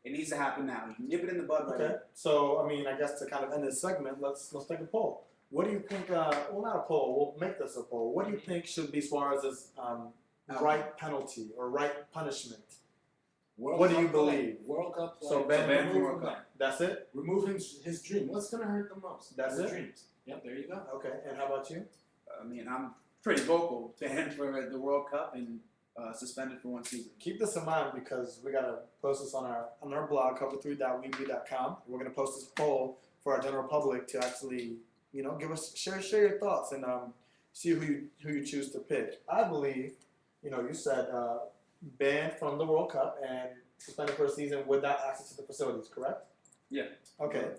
It needs to happen now. You can nip it in the bud right Okay, now. so I mean, I guess to kind of end this segment, let's take a poll. What do you think? Well, not a poll. We'll make this a poll. What do you think should be Suarez's right penalty or right punishment? World What do Cup you play. believe? World Cup play. So Ben- Ben remove World him. Cup. That's it. Remove his dream. What's gonna hurt the most? That's his it? dreams. Yep, there you go. Okay, and how about you? I mean, I'm pretty vocal. Banned for the World Cup and suspended for 1 season. Keep this in mind because we gotta post this on our blog cover3.weebly.com. We're gonna post this poll for our general public to actually, give us share your thoughts and see who you choose to pick. I believe, you said banned from the World Cup and suspended for a season without access to the facilities, correct? Yeah. Okay.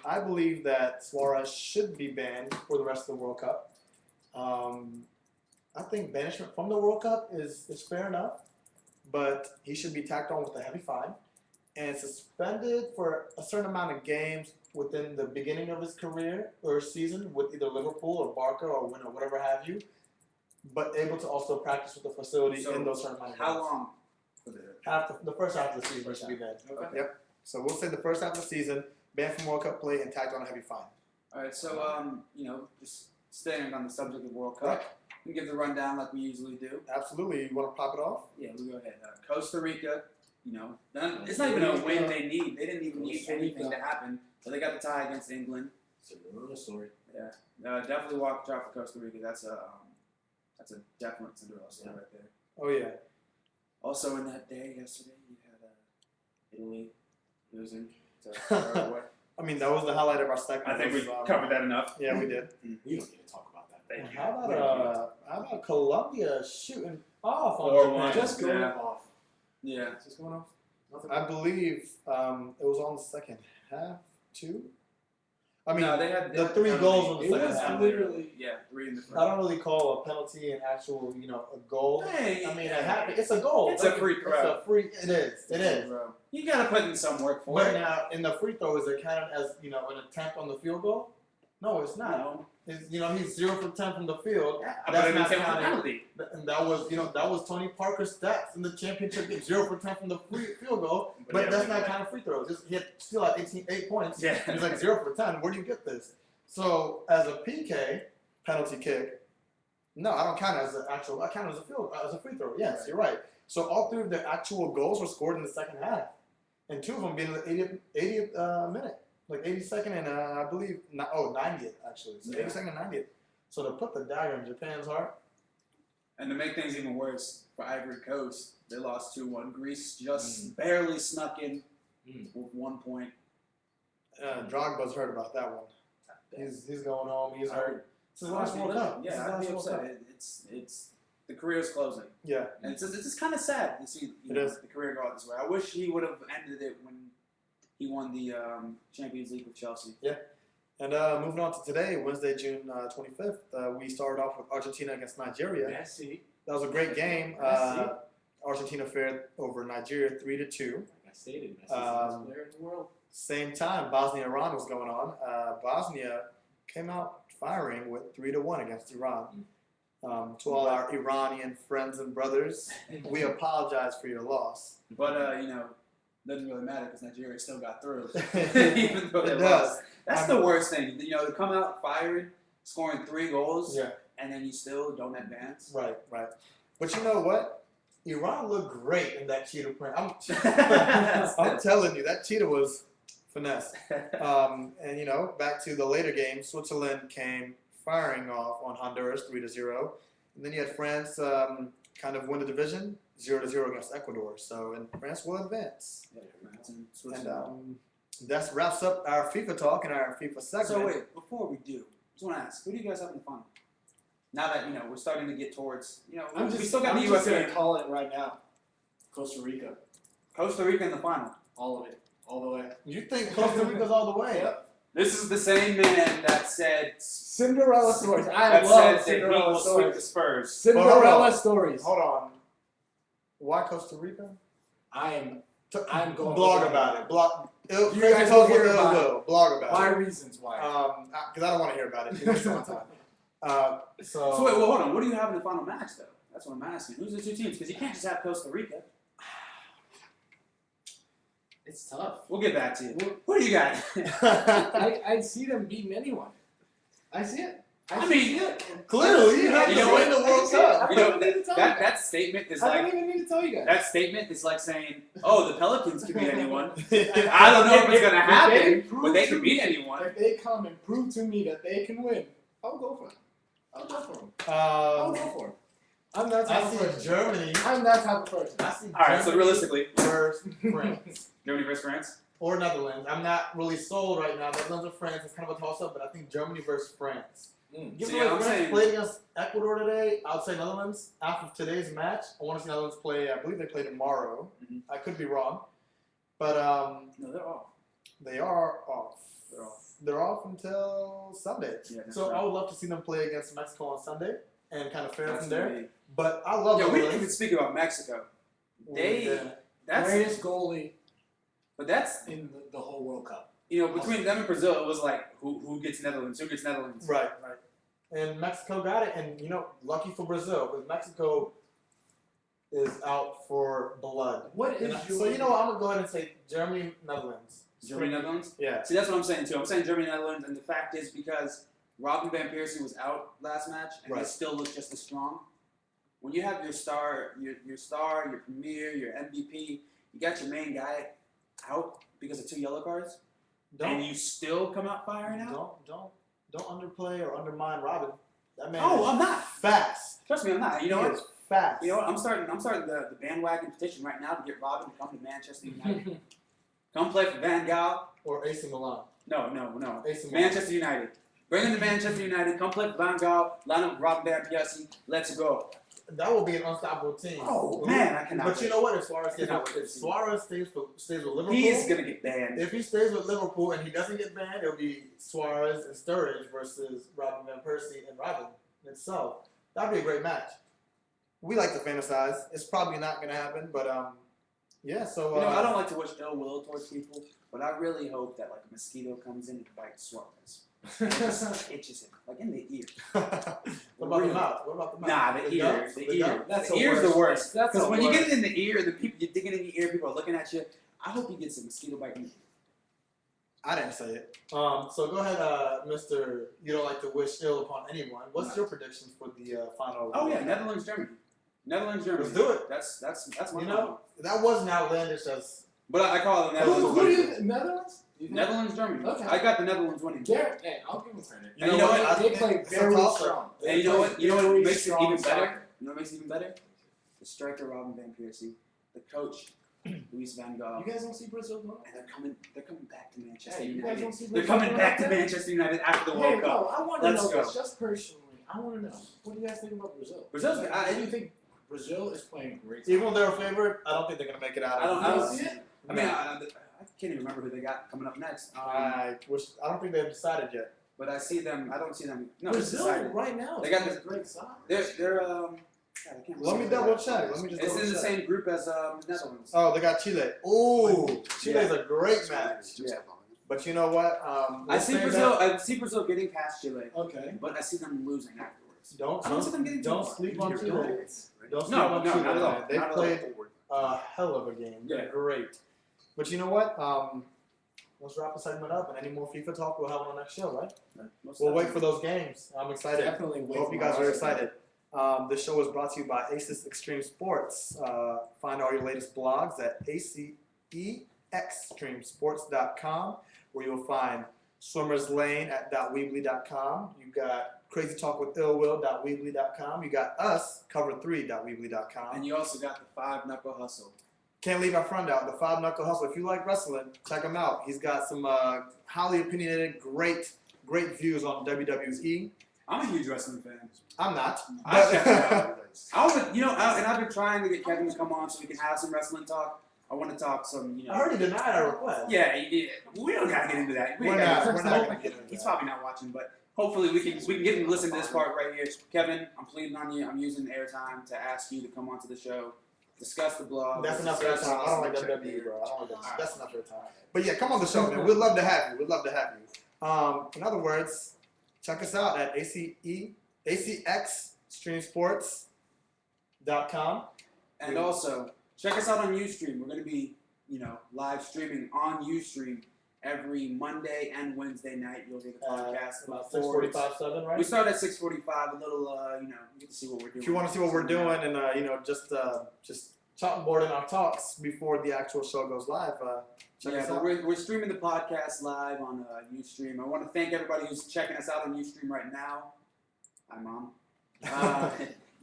I believe that Suarez should be banned for the rest of the World Cup. I think banishment from the World Cup is fair enough, but he should be tacked on with a heavy fine and suspended for a certain amount of games within the beginning of his career or season with either Liverpool or Barca or Win or whatever have you, but able to also practice with the facility So in those certain amount of How games. long for The first half of the season should be banned. Okay. Yep. So we'll say the first half of the season, banned from World Cup play and tacked on a heavy fine. All right, so just staying on the subject of World Cup, we can give the rundown like we usually do. Absolutely. You want to pop it off? Yeah, we'll go ahead. Costa Rica, it's not even a win they need. They didn't even need Costa anything Rica. to happen, so they got the tie against England. It's a real story. Definitely walk the talk for Costa Rica. That's a definite Cinderella story right there. Oh yeah. Also, in that day yesterday, you had Italy losing to Paraguay. I mean, that was the highlight of our segment. I think we was, covered that enough. Yeah, we did. We don't need to talk about that. Thank you. How about Colombia shooting off on 4-1. Japan? Just going Yeah. off. Yeah. Just going off. Nothing. I believe it was on the second half too. I mean, No, they had the 3 goals on the It second was half. literally. 3 in the first. I don't really call a penalty an actual, a goal. Hey, I mean, it happened. It's a goal. It's a free It's throw. a free. It is. It is. Bro. You gotta put in some work for But it. now, in the free throw, is it counted as an attempt on the field goal? No, it's not. No. It's, he's 0 for 10 from the field. Yeah, That's but not it's a counted. penalty. And that was Tony Parker's stats in the championship game, 0 for 10 from the field goal. But yeah, that's we not got- kind of free throws. He still had 8 points. Yeah. And he's like 0 for 10. Where do you get this? So as a PK penalty kick, no, I don't count it as an actual. I count it as a free throw. Yes, you're right. So all 3 of their actual goals were scored in the second half, and 2 of them being in the 80th minute, like 82nd and I believe 90th actually. So Yeah. 82nd and 90th. So to put the dagger in Japan's heart. And to make things even worse, for Ivory Coast, they lost 2-1. Greece just barely snuck in with 1 point. Drogba's heard about that one. He's going home. He's hurt. It's his last World Cup. It's his Yeah, I'd last be World Cup. upset. It's the career's closing, Yeah. and it's just kind of sad to see It is. the career go out this way. I wish he would have ended it when he won the Champions League with Chelsea. And moving on to today, Wednesday, June 25th, we started off with Argentina against Nigeria. Messi. That was a great game. Messi. Argentina fared over Nigeria 3-2. Like I stated, Messi's the best player in the world. Same time, Bosnia-Iran was going on. Bosnia came out firing with 3-1 against Iran. To all our Iranian friends and brothers, we apologize for your loss. But you know, doesn't really matter because Nigeria still got through, even though they It lost. does. That's the worst thing. You know, to come out firing, scoring 3 goals, Yeah. and then you still don't advance. Right. But you know what? Iran looked great in that cheetah print. I'm telling you, that cheetah was finesse. And you know, back to the later game, Switzerland came firing off on Honduras 3-0, and then you had France kind of win the division 0-0 against Ecuador. So, and France will advance. Yeah, France and And Switzerland. that wraps up our FIFA talk and our FIFA segment. So wait, before we do, just want to ask, who do you guys have in the final? Now that you know we're starting to get towards, you know, we still got the I'm U.S. just gonna game. call it right now. Costa Rica, Costa Rica in the final. all of it, all the way. You think Costa Rica's all the way? Yep. This is the same man that said Cinderella stories. I that love said that he Cinderella will sweep stories. the Spurs. Cinderella stories. Hold on. Why Costa Rica? I'm going blog with about that. it. Blog. You guys will hear about it. Blog about My it. reasons why. Because I don't want to hear about it. You waste my time. So wait, well, hold on. What do you have in the final match, though? That's what I'm asking. Who's the 2 teams? Because you can't just have Costa Rica. It's tough. We'll get back to you. Who do you got? I see them beating anyone. I see it. I mean, Clearly, you have You to know win what? the World Cup. You know, I don't need to tell you that guys. statement is I like don't even need to tell you guys. that statement is like saying, "Oh, the Pelicans could beat anyone." I don't know if it's gonna happen, but they could beat anyone. If they come and prove to me that they can win, I'll go for them. I'll go for them. I'm that type I of see person. Germany. I'm that type of person. I see All right, so realistically, versus France. Germany versus France. Or Netherlands. I'm not really sold right now. Netherlands or France is kind of a toss-up, but I think Germany versus France. Given See, the way I'm France saying- played against Ecuador today, I would say Netherlands. After today's match, I want to see Netherlands play. I believe they play tomorrow. Mhm. I could be wrong, but No, they're off. they are off. They're off. They're off until Sunday. Yeah, that's So right. I would love to see them play against Mexico on Sunday and kind of fare That's from there. the- But I love Yeah, we didn't even Netherlands. speak about Mexico. That's Greatest goalie but that's in the whole World Cup. you know between them and Brazil, it was like who gets Netherlands, who gets Netherlands. Right. And Mexico got it, and you know, lucky for Brazil, because Mexico is out for blood. What is And your so you know what, I'm gonna go ahead and say Germany, Netherlands. Germany, Netherlands. Yeah. See, that's what I'm saying too. I'm saying Germany, Netherlands, and the fact is because Robin van Persie was out last match, and Right. they still look just as strong. When you have your star, your premier, your MVP, you got your main guy out because of 2 yellow cards, and you still come out firing out. Don't underplay or undermine Robin. That man Oh, is I'm not. fast. Trust me, I'm not. You know He what? is fast. You know what? I'm starting the bandwagon petition right now to get Robin to come to Manchester United. Come play for Van Gaal. Or AC Milan. No. AC Milan. Manchester United. Bring him to Manchester United. Come play for Van Gaal. Line up Robin van Persie. Let's go. That will be an unstoppable team. Oh, man, I cannot But you wait. know what? As far as Cannot wait. if Suarez stays with Liverpool, He's gonna get banned. if he stays with Liverpool and he doesn't get banned, it'll be Suarez and Sturridge versus Robin van Persie and Robin itself. That'd be a great match. We like to fantasize. It's probably not going to happen, but yeah. So You know, I don't like to wish ill will towards people, but I really hope that like a mosquito comes in and bites Suarez. And it just itches him, like in the ear. what about the mouth? What about the mouth? Nah, the ear. gums? The The ear. gums? That's The the ear's the worst. worst. That's Because the when you worst. get it in the ear, the people you're digging in the ear, people are looking at you. I hope you get some mosquito bite in the ear. I didn't say it. So go ahead, Mr. You don't like to wish ill upon anyone. What's your predictions for the final? Oh yeah, Netherlands, Germany. Netherlands, Germany. Let's do it. That's my You final. know, that wasn't outlandish as But I call it the Netherlands. Who do winning. you Netherlands? You think? Netherlands, Germany. Okay. I got the Netherlands winning. Garrett, hey, I'll give him credit. And you know what? They play It's a very toss-up. strong. And you know what? You know what Very makes it strong even better? soccer. You know what makes it even better? The striker Robin van Persie, the coach Luis van Gaal, You guys don't see Brazil going? and they're coming back to Manchester Hey, you guys United. don't see They're Brazil coming going back to like that? Manchester United after the Hey, World Cup. bro, I want to Let's know go. this just personally. I want to know, what do you guys think about Brazil? Brazil's. Do you think Brazil is playing great? even though they're a favorite, I don't think they're gonna make it out. I don't You know. see it? I mean, I can't even remember who they got coming up next. I don't think they've decided yet. But I see them. I don't see them. No, it's Brazil decided. right now. They got is this- great side. They're God, I can't Let me remember. double check. Let me just It's double in the check. same group as the Netherlands. Oh, they got Chile. Ooh, Chile's a great match. Yeah. But you know what? I see Brazil. I see Brazil getting past Chile, Okay. but I see them losing afterwards. Don't I don't see them getting too don't far. sleep on Chile. Don't sleep No, on no, Chile. not at all. Man. They Not at played a hell of a game. Yeah. They're great. But you know what? Let's wrap the segment up, and any more FIFA talk we'll have on the next show, right? We'll wait for those games. I'm excited. Definitely wait. Hope for you my guys are Arsenal. excited. This show is brought to you by Aces Extreme Sports. Find all your latest blogs at acextremesports.com, where you'll find Swimmer's Lane at .weebly.com. You got Crazy Talk with illwill.weebly.com. You got us, cover3.weebly.com. And you also got the 5 Knuckle Hustle. Can't leave our friend out, the 5 Knuckle Hustle. If you like wrestling, check him out. He's got some highly opinionated, great views on WWE. I'm a huge wrestling fan. I'm not. I but- check it out. I would, and I've been trying to get Kevin to come on so we can have some wrestling talk. I want to talk some, I heard he denied our request. Yeah, we don't gotta get into that. We're not gonna get into He's that. probably not watching, but hopefully we can get him to listen to this part right here. Kevin, I'm pleading on you. I'm using the airtime to ask you to come onto the show, discuss the blog. That's enough discuss airtime. I don't like wrestling. WWE, bro. I don't like that. Alright. That's enough airtime. But yeah, come on the show, man. We'd love to have you. We'd love to have you. In other words, check us out at acextremesports.com. And also, check us out on Ustream. We're going to be, live streaming on Ustream every Monday and Wednesday night. You'll hear the podcast About before 6:45, 7, right? We start at 6:45. A little, you get to see what we're doing. If you want to see what we're doing and just chalkboarding our talks before the actual show goes live, check Yeah, us but out. we're streaming the podcast live on Ustream. I want to thank everybody who's checking us out on Ustream right now. Hi, Mom.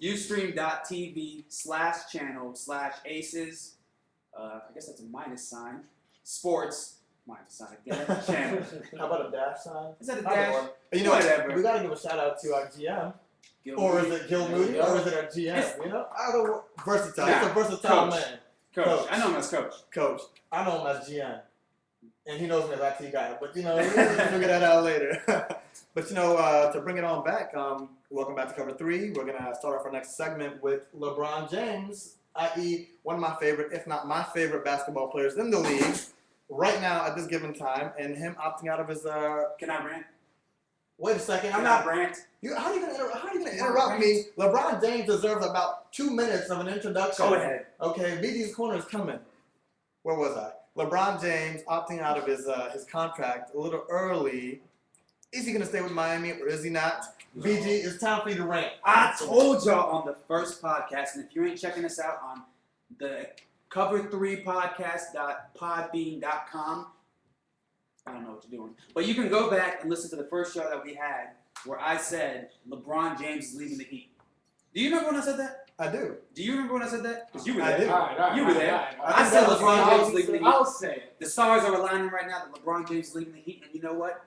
Ustream.tv/channel/aces. I guess that's a minus sign. Sports minus sign again. Channel. How about a dash sign? Is that a Either dash? or. And you know, Whatever. we gotta give a shout out to our GM, Gil or is Moody. it Gil There Moody, we go. or is it our GM? Either way, versatile. He's a Nah, versatile Coach. man. Coach. I know him as Coach. Coach. I know him as GM, and he knows me as IT guy. But we'll figure that out later. But to bring it on back, welcome back to Cover 3. We're gonna start off our next segment with LeBron James, i.e., one of my favorite, if not my favorite, basketball players in the league right now at this given time, and him opting out of his. Can I rant? Wait a second, I'm Can I not. rant? How are you gonna interrupt me? LeBron James deserves about 2 minutes of an introduction. Go ahead. Okay, BG's corner is coming. Where was I? LeBron James opting out of his contract a little early. Is he gonna stay with Miami or is he not? BG, it's time for you to rant. I told y'all on the first podcast, and if you ain't checking us out on the cover3podcast.podbean.com, I don't know what you're doing. But you can go back and listen to the first show that we had where I said LeBron James is leaving the Heat. Do you remember when I said that? I do. Do you remember when I said that? Because you were I there. do. All right. You were there. I I think said that was LeBron wrong. James is leaving the Heat. I'll say it. The stars are aligning right now that LeBron James is leaving the Heat, and you know what?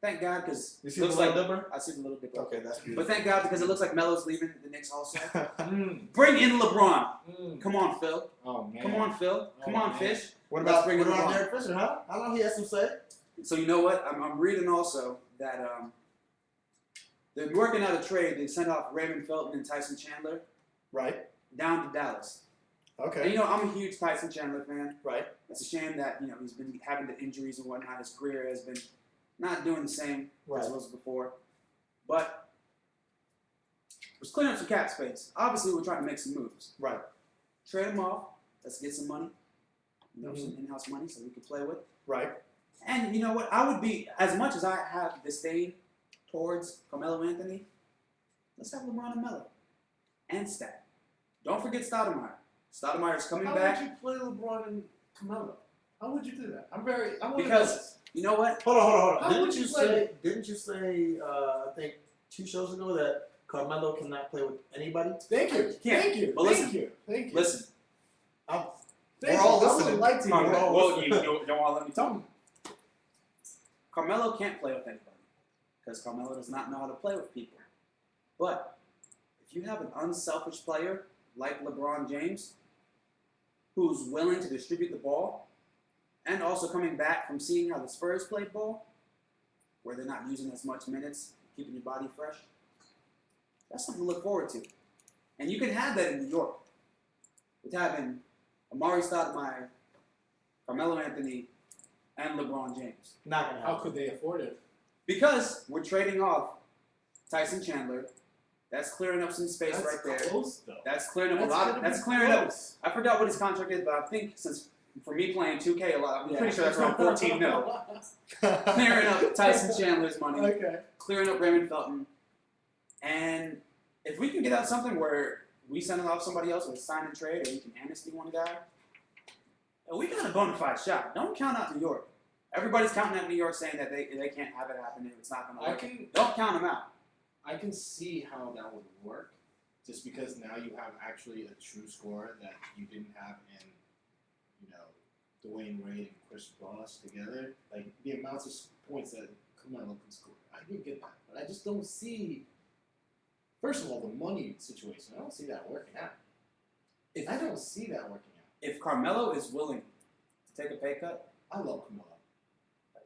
Thank God, because You see the little dipper? I see the little dipper. Okay, that's beautiful. But thank God, because it looks like Melo's leaving the Knicks also. Mm, Bring in LeBron. mm. Come on, Phil. Oh man. Come on, Phil. Come Oh, on, man. Fish. What Let's about bring it on. Derek Fisher, huh? I know he has some say. So you know what? I'm reading also that they're working out a trade. They sent off Raymond Felton and Tyson Chandler Right. down to Dallas. And Okay. I'm a huge Tyson Chandler fan. Right. It's a shame that he's been having the injuries and whatnot. His career has been not doing the same as it was before. But let's clean up some cap space. Obviously, we're trying to make some moves. Right. Trade him off. Let's get some money. Some in-house money so we can play with. Right. And you know what? I would be, as much as I have disdain towards Carmelo Anthony, let's have LeBron and Melo. And Stat. Don't forget Stoudemire. Stoudemire's coming How back. would you play LeBron and Carmelo? How would you do that? I want Because, you know what? Hold on. How Didn't would you you play say? Didn't you say? I think 2 shows ago that Carmelo cannot play with anybody. Thank you. Can't. Thank you. But listen. Thank you. Listen. I'm, Thank we're all you. I listening. would like to hear that. Well, you don't want to let me talk. Carmelo can't play with anybody because Carmelo does not know how to play with people. But if you have an unselfish player like LeBron James who's willing to distribute the ball, and also coming back from seeing how the Spurs played ball, where they're not using as much minutes, keeping your body fresh. That's something to look forward to. And you can have that in New York with having Amari Stoudemire, Carmelo Anthony, and LeBron James. Not gonna How happen. could they afford it? Because we're trading off Tyson Chandler. That's clearing up some space That's right there. close, though. That's clearing up That's a lot. gonna That's be clearing up. close. I forgot what his contract is, but I think since for me playing 2K a lot, I'm Yeah. pretty sure that's around 14 mil. Clearing up Tyson Chandler's money, Okay. clearing up Raymond Felton, and if we can get out something where we send off somebody else with a sign and trade, or we can amnesty one guy, we got a bona fide shot. Don't count out New York. Everybody's counting out New York, saying that they can't have it happen if it's not going to work. Don't count them out. I can see how that would work, just because now you have actually a true scorer that you didn't have in, Dwayne Wade and Chris Bosh together. Like the amounts of points that Carmelo can score, I do get that, but I just don't see. First of all, the money situation, I don't see that working out. I don't see that working out. If Carmelo is willing to take a pay cut, I love Carmelo,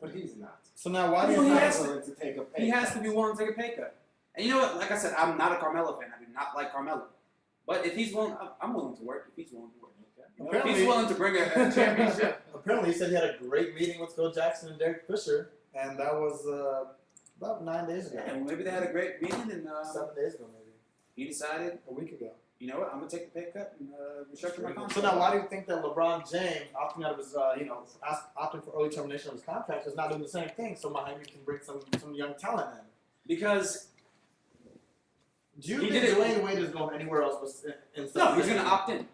but he's not. So now why do Well, you he think has willing to take a pay he has cut. to be willing to take a pay cut. And you know what? Like I said, I'm not a Carmelo fan. I do not like Carmelo. But if he's willing, I'm willing to work. If he's willing to work, okay. You know, if he's Apparently- willing to bring a championship. Apparently, he said he had a great meeting with Phil Jackson and Derek Fisher, and that was about 9 days ago. And maybe they had a great meeting, and 7 days ago, maybe he decided, a week ago. you know what? I'm gonna take the pay cut and restructure my contract. So now, why do you think that LeBron James opting out of his, opting for early termination of his contract is not doing the same thing? So Miami can bring some young talent in. Because Do you He think did it- Dwayne Wade is going anywhere else but in no, he's gonna opt in.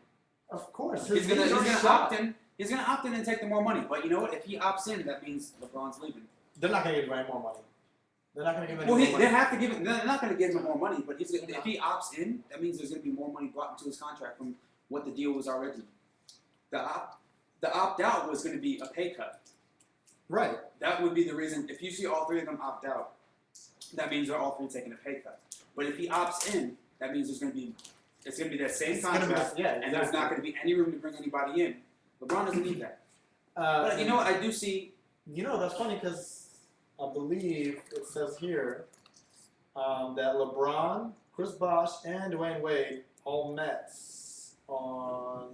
Of course, He's gonna opt in. He's gonna opt in and take the more money. But you know what? If he opts in, that means LeBron's leaving. They're not gonna give Dwayne more money. They're not gonna give him Well, any they more money. have to give it. They're not going to give him more money, but if he opts in, that means there's going to be more money brought into his contract from what the deal was already. The opt out was going to be a pay cut. Right. That would be the reason. If you see all three of them opt out, that means they're all three taking a pay cut. But if he opts in, that means it's going to be that same It's gonna be contract, yeah, and there's not going to be any room to bring anybody in. LeBron doesn't need that. But you know what? I do see. You know, that's funny because I believe it says here that LeBron, Chris Bosh, and Dwayne Wade all met on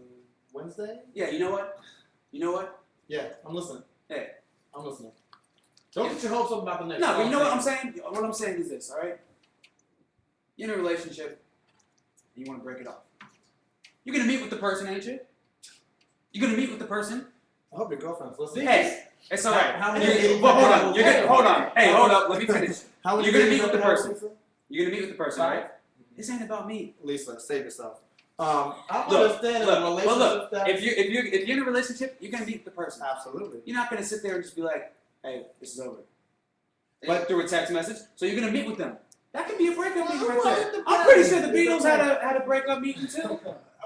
Wednesday. Yeah, you know what? You know what? Yeah, I'm listening. Hey. I'm listening. Don't get your hopes up about the next. No, but you know what I'm saying? What I'm saying is this, all right? You're in a relationship, and you want to break it off. You're going to meet with the person, ain't you? You're going to meet with the person. I hope your girlfriend's listening. Hey, it's all right. How many You're- dating well, hold on. couples- You're gonna, hold on. Hey, hold up. Let me finish. How many You're gonna dating meet with the couples person. have Lisa? You're going to meet with the person, right? This ain't about me. Lisa, save yourself. I Look, understand in look, a well, relationship look. that If you're in a relationship, you're going to meet with the person. absolutely. You're not going to sit there and just be like, hey, this is over. But- Through a text message. So you're going to meet with them. That could be a breakup meeting right Well, there. it depends. I'm pretty sure the It Beatles depends. had a breakup meeting too.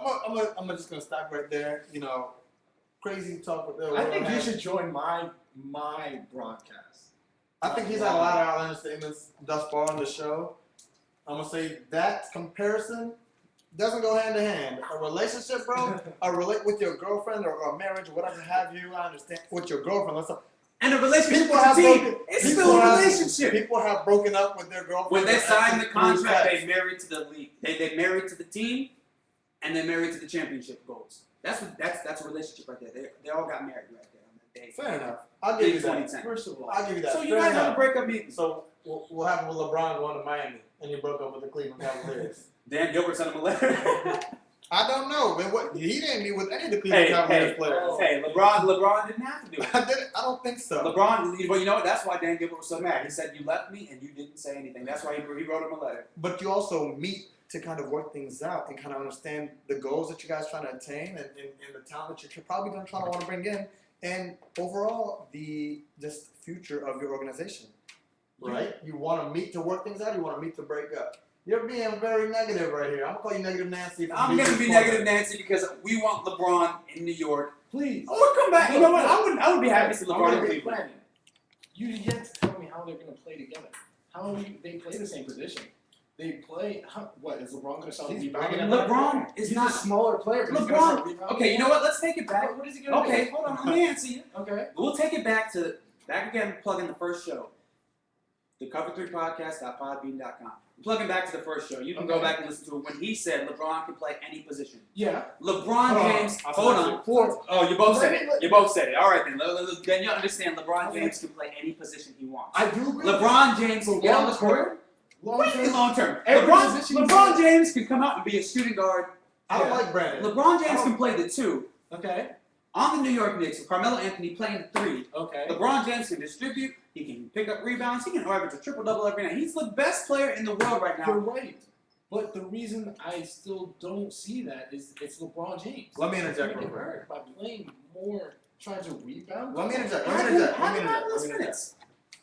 I'm just gonna stop right there. You know, crazy talk with I think you should join my broadcast. I think he's had a lot of outlandish statements thus far on the show. I'm gonna say that comparison doesn't go hand in hand. A relationship, bro, relate with your girlfriend or a marriage or whatever have you. I understand with your girlfriend. Let's talk. And a relationship People with a have team. broken- It's people still a have- relationship. People have broken up with their girlfriend. When they signed the contract, they they married to the league. They married to the team, and they married to the championship goals. That's a relationship right there. They all got married right there on that day. Fair enough. I'll give you that. 2010. First of all, I'll give you that. So you Fair guys have a enough. breakup meeting. So we'll have it with LeBron going to Miami, and you broke up with the Cleveland Cavaliers. Dan Gilbert sent him a letter. I don't know, man. What he didn't meet with any of the Cleveland Cavaliers players. Hey, LeBron didn't have to do it. I don't think so. LeBron, well, you know what? That's why Dan Gilbert was so mad. He said, you left me and you didn't say anything. That's why he wrote him a letter. But you also meet to kind of work things out and kind of understand the goals that you guys trying to attain and the talent that you're probably going to try to want to bring in, and overall the just future of your organization. Right? You want to meet to work things out. You want to meet to break up. You're being very negative right here. I'm gonna call you Negative Nancy. if I'm being going to be smart. negative Nancy because we want LeBron in New York. please. I would come back. You know what? I would be happy to see I'm LeBron in gonna be Cleveland. planning. You yet to tell me how they're gonna play together. How do they play the same position? they play. What is LeBron gonna start He's rebounding? bringing it LeBron is He's not. a smaller player. But he's gonna start LeBron. rebounding. Okay, you know what? Let's take it back. What is he gonna Okay, do? hold on. Let me answer you. Okay. We'll take it back again. Plug in the first show, the Cover3Podcast.podbean.com. Plugging back to the first show. You can go Okay. back and listen to it when he said LeBron can play any position. Yeah. LeBron Hold on. James. I'll Hold stop on. you. Four. Oh, you both said Let it. me- You both said it. All right then. Then you understand. LeBron Okay. James can play any position he wants. I do agree. LeBron James can get on the long court. term. Long What do you mean term. long term? Every LeBron, position he LeBron plays. James can come out and be a shooting guard. I don't Yeah. like Brandon. LeBron James I don't- can play the 2 Okay. on the New York Knicks with Carmelo Anthony playing the 3. Okay. LeBron James can distribute. He can pick up rebounds. He can average a triple-double every night. He's the best player in the world right You're now. right. But the reason I still don't see that is it's LeBron James. Let me interject He's real getting quick. hurt by playing more, trying to rebound. Let me interject. Have Let me him interject. Let have me him have interject. less Let me interject. minutes.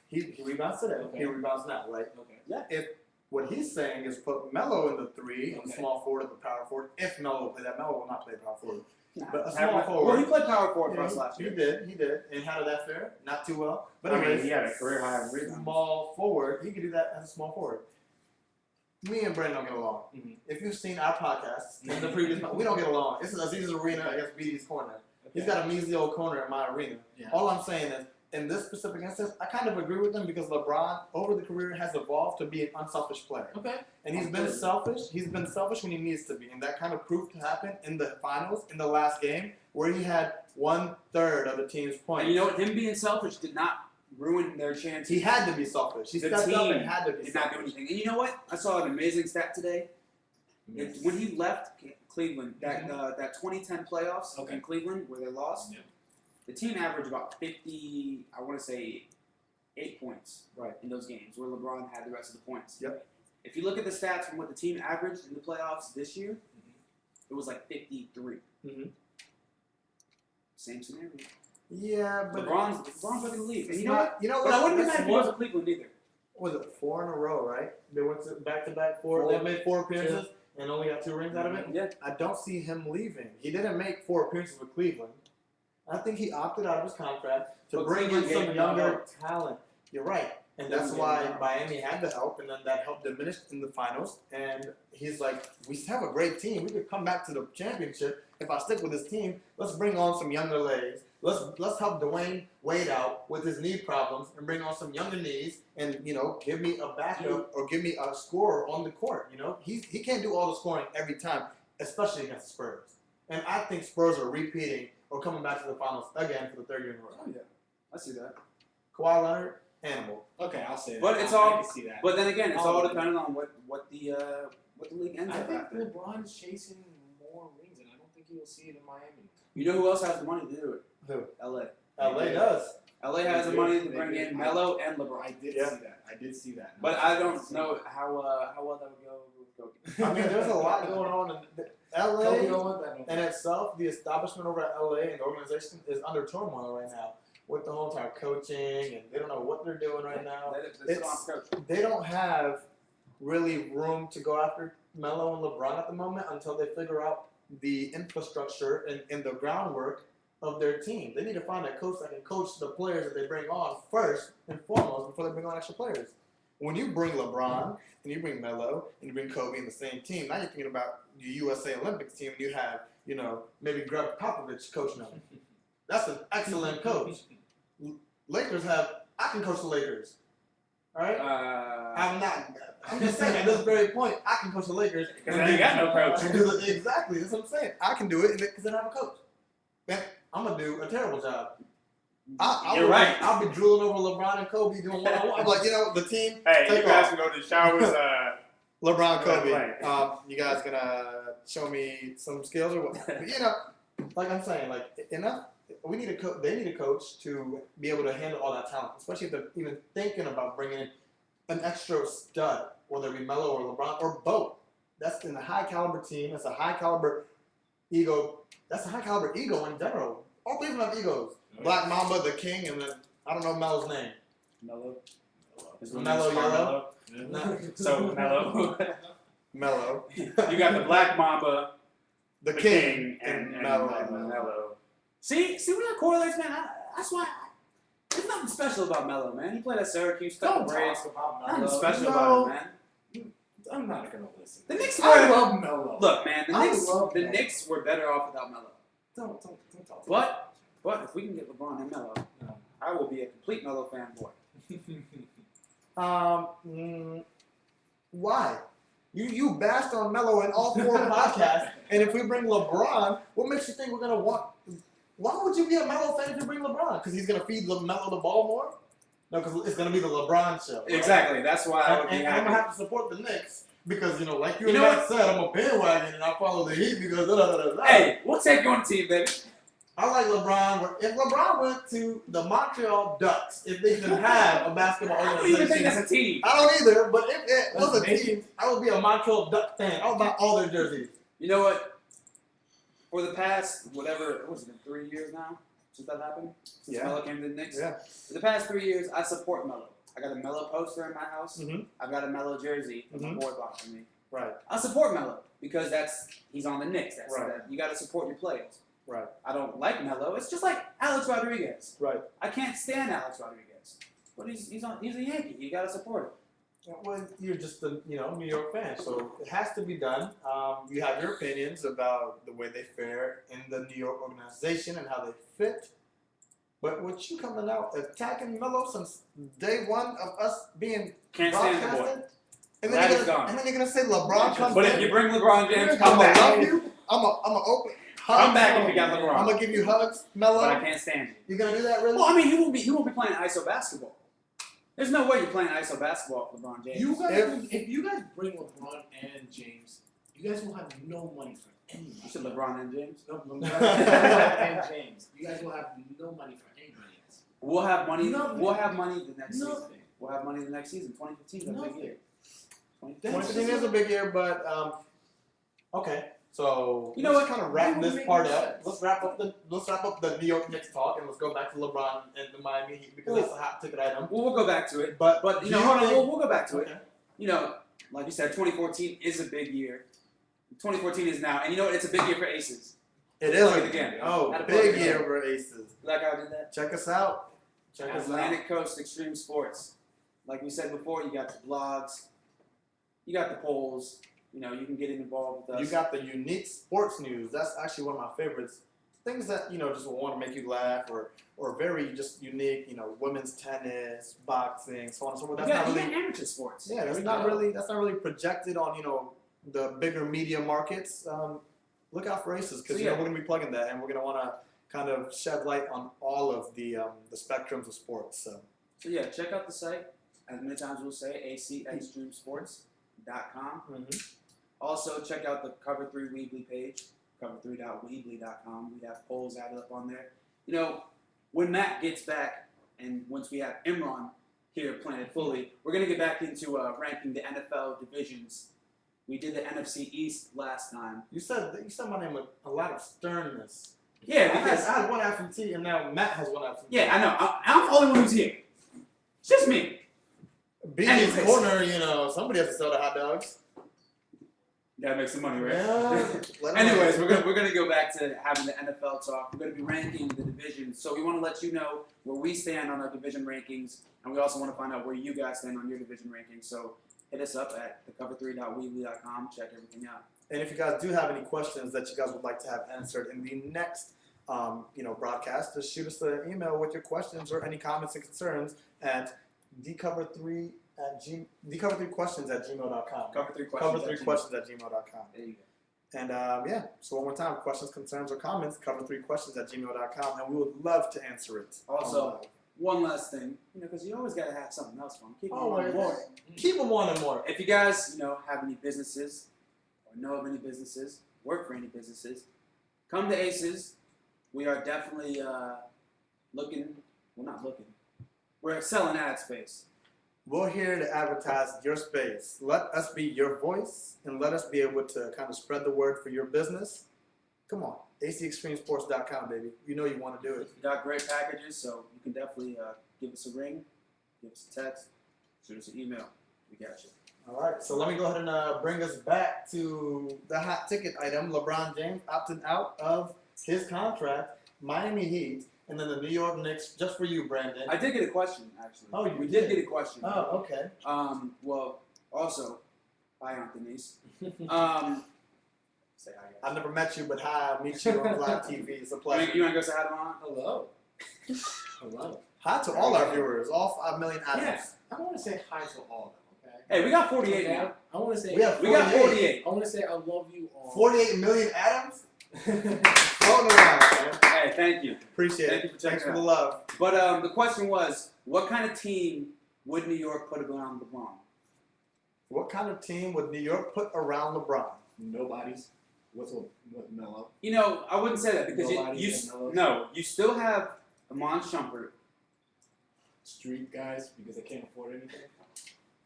He rebounds today. Okay. He rebounds now, right? Okay. What he's saying is put Melo in the 3 and Okay. small forward at the power forward. If Melo will play that, Melo will not play power forward. But a Have small him- forward. Well, he played power forward for us Yeah, last he year. did. And how did that fare? Not too well. But I mean, anyways, he had a career high in rebounds. small forward, he could do that as a small forward. Me and Brandon don't get along. Mhm. If you've seen our podcast in the previous, we don't get along. This is Aziz's arena against BD's corner. He's got a measly old corner in my arena. Yeah. All I'm saying is, in this specific instance, I kind of agree with him because LeBron, over the career, has evolved to be an unselfish player. Okay. And he's been selfish. He's been selfish when he needs to be. And that kind of proved to happen in the finals, in the last game, where he had 1/3 of the team's points. And you know what? Him being selfish did not ruin their chances. He had to be selfish. He The stepped up team and had to be did not selfish. do anything. And you know what? I saw an amazing stat today. Yes. When he left Cleveland, that 2010 playoffs Okay. in Cleveland where they lost, Yeah. the team averaged about 50, I want to say 8 points in those games where LeBron had the rest of the points. Yep. If you look at the stats from what the team averaged in the playoffs this year, it was like 53. Mhm. Same scenario. Yeah, but LeBron's not going to leave. And it's you know what? not, you know But I what? wouldn't be mad That's if he one- was in Cleveland either. was it 4 in a row, right? They went to back-to-back 4. They made 4 appearances and only got 2 rings out of it. Yeah. I don't see him leaving. He didn't make 4 appearances with Cleveland. I think he opted out of his contract to But bring in Cleveland gave some him younger help. talent. You're right. And that's Cleveland why gave him Miami had the help, and then that help diminished in the finals. And he's like, we have a great team. We could come back to the championship if I stick with this team. Let's bring on some younger legs. Let's help Dwayne Wade out with his knee problems and bring on some younger knees and, give me a backup or give me a scorer on the court. He can't do all the scoring every time, especially against the Spurs. And I think Spurs are repeating or coming back to the finals again for the 3rd year in a row. Oh, yeah. I see that. Kawhi Leonard, animal. Okay, I'll say that. But it's I all- can see that. But then again, it's all Oh. dependent on what the league ends I up think after. LeBron's chasing more rings, and I don't think you'll see it in Miami. You know who else has the money to do it? Who? LA. LA does. LA has the They money did. to They bring did. in Melo and I LeBron. did Yeah. see that. I did see that. But I don't know how well that would go with Kobe. I mean, there's a lot going on in Kobe LA. don't want that. And itself, the establishment over at LA and the organization is under turmoil right now with the whole entire coaching, and they don't know what they're doing right now. They sit on coach. They don't have really room to go after Melo and LeBron at the moment until they figure out the infrastructure and the groundwork of their team. They need to find a coach that can coach the players that they bring on first and foremost before they bring on extra players. When you bring LeBron and you bring Melo and you bring Kobe in the same team, now you're thinking about the USA Olympics team and you have, maybe Greg Popovich coaching them. That's an excellent coach. Lakers I can coach the Lakers. All right? I'm just saying, at this very point, I can coach the Lakers. Because they ain't got no coach. Exactly, that's what I'm saying. I can do it because they don't have a coach. Man, I'm going to do a terrible job. You're right. I'll be drooling over LeBron and Kobe doing one-on-one. I'm like, the team, Hey, take you guys off. can go to the showers. LeBron, Kobe. Right. You guys going to show me some skills or what? But, like I'm saying, enough. We need they need a coach to be able to handle all that talent, especially if they're even thinking about bringing in an extra stud, whether it be Melo or LeBron or both. That's in a high caliber team. That's a high caliber ego. That's a high caliber ego in general. All three of them have egos. Black Mamba, the king, and then I don't know Melo's name. Melo. Melo Yellow. No. So Melo. Melo. You got the Black Mamba, The king, and Melo. Melo. See, we got correlates, man. That's why. There's nothing special about Melo, man. He played at Syracuse, cut Don't the braids. talk about Nothing Melo. special No. about him, man. I'm not gonna listen. The Knicks I were- love Melo. Look, man, I love the Melo. Knicks were better off without Melo. Don't talk to But if we can get LeBron and Melo, No. I will be a complete Melo fanboy. me. Why? You bashed on Melo in all 4 podcasts, and if we bring LeBron, what makes you think we're gonna want? Why would you be a Melo fan if you bring LeBron? Because he's gonna feed Melo the ball more? No, because it's gonna be the LeBron show. Right? Exactly. That's why I would And, be and I'm gonna happy. have to support the Knicks because like you You and know Matt said, I'm a bandwagon and I follow the Heat because da da da da. Hey, we'll take you on the team, baby. I like LeBron. If LeBron went to the Montreal Ducks, if they could have a basketball I don't even think organization, that's a team. I don't either. But if it was a That's team, I would be a Montreal Duck fan. I would buy all their jerseys. You know what? For the past, whatever, what was it, 3 years now since that happened? Since Melo came to the Knicks? Yeah. For the past 3 years, I support Melo. I got a Melo poster in my house. Mhm. I've got a Melo jersey on the Mhm. boardwalk for me. Right. I support Melo because he's on the Knicks. That's Right. that, you got to support your players. Right. I don't like Melo. It's just like Alex Rodriguez. Right. I can't stand Alex Rodriguez, but he's a Yankee. You got to support him. Well, you're just a New York fan, so it has to be done. You have your opinions about the way they fare in the New York organization and how they fit. But with you coming out attacking Melo since day one of us being Can't stand the boy. broadcasted, and Glad then, he's gone. you're gonna say LeBron comes But in. if you bring LeBron James, I'm come gonna back. love you. I'm a open. Come back if you got I'm LeBron. gonna give you hugs, Melo. But I can't stand you. You gonna do that really? Well, I mean, he won't be playing ISO basketball. There's no way you're playing ISO basketball with LeBron James. You guys, if you guys bring LeBron and James, you guys will have no money for anybody. You said LeBron and James. No, LeBron and James. You guys will have no money for anybody else. We'll have money. Nothing. We'll have money the next season. Nothing. We'll have money the next season. 2015 is a big Nothing. year. 2015 is a big year, but okay. So You know let's what? kind of wrap It would this make part more up. sense. Let's wrap up the New York Knicks talk, and let's go back to LeBron and the Miami Heat because that's a hot ticket item. Well, we'll go back to it. But But you do know, hold on. think- We'll go back to it. Okay. You know, like you said, 2014 is a big year. 2014 is now, and you know what? It's a big year for Aces. It is Plug it again. Oh, Had to big plug it year in. for Aces. You like how I did that? Check us out. Check us out. Atlantic Coast Extreme Sports. Like we said before, you got the blogs, you got the polls. You know, you can get involved with us. You got the unique sports news. That's actually one of my favorites. Things that just will want to make you laugh, or very just unique. Women's tennis, boxing, so on and so forth. You That's got, not you really. got amateur sports. Yeah, There that's we not go. really projected on the bigger media markets. Look out for Aces because So, yeah. we're gonna be plugging that, and we're gonna want to kind of shed light on all of the spectrums of sports. So So yeah, check out the site. As many times we'll say, acextremesports.com. Also, check out the Cover 3 Weebly page, cover3.weebly.com. We have polls added up on there. You know, when Matt gets back, and once we have Imran here planted fully, we're going to get back into ranking the NFL divisions. We did the NFC East last time. you said my name with a lot of sternness. Yeah, I because had one absentee, and now Matt has one absentee. yeah, I know. I'm the only one who's here. It's just me. Beanie's Anyways. corner, somebody has to sell the hot dogs. Gotta make some money, right? Yeah. Let 'em Anyways, know. we're gonna go back to having the NFL talk. We're gonna be ranking the divisions, so we want to let you know where we stand on our division rankings, and we also want to find out where you guys stand on your division rankings. So hit us up at thecover3.weebly.com. Check everything out. And if you guys do have any questions that you guys would like to have answered in the next, broadcast, just shoot us an email with your questions or any comments and concerns at thecover3questions@gmail.com. Cover 3 questions. Cover3questions@gmail.com. There you go. And so one more time, questions, concerns, or comments, cover3questions@gmail.com, and we would love to answer it. Also, one last thing, because you always gotta have something else fun. Keep it Oh, on more. keep them wanting more. If you guys, have any businesses or know of any businesses, work for any businesses, come to Aces. We are definitely looking. Well, not looking. We're selling ad space. We're here to advertise your space. Let us be your voice, and let us be able to kind of spread the word for your business. Come on, acextremesports.com, baby. You know you want to do it. We got great packages, so you can definitely give us a ring, give us a text, shoot us an email. We got you. All right, so let me go ahead and bring us back to the hot ticket item. LeBron James opted out of his contract, Miami Heat, and then the New York Knicks. Just for you, Brandon. I did get a question, actually. Oh, you we did? did get a question. Oh, okay. Well, also, Hi, Aunt Denise. Say hi, I've guys. never met you, but hi, I meet you on live TV. It's a pleasure. You want to go say hi to Mom? Hello. Hello. Hi to all our viewers, all 5 million adults. Yes. I want to say hi to all of them. Okay. Hey, we got 48 now. I want to say. We have We got 48. I want to say I love you all. 48 million Adams? Floating around, man. Hey, thank you. Appreciate Thank it. you for checking Thanks for it the out. love. But the question was, what kind of team would New York put around LeBron? What kind of team would New York put around LeBron? Nobody's. With Melo. You know, I wouldn't say that because Nobody you can know. no, you still have Amon Shumpert. Street guys because they can't afford anything.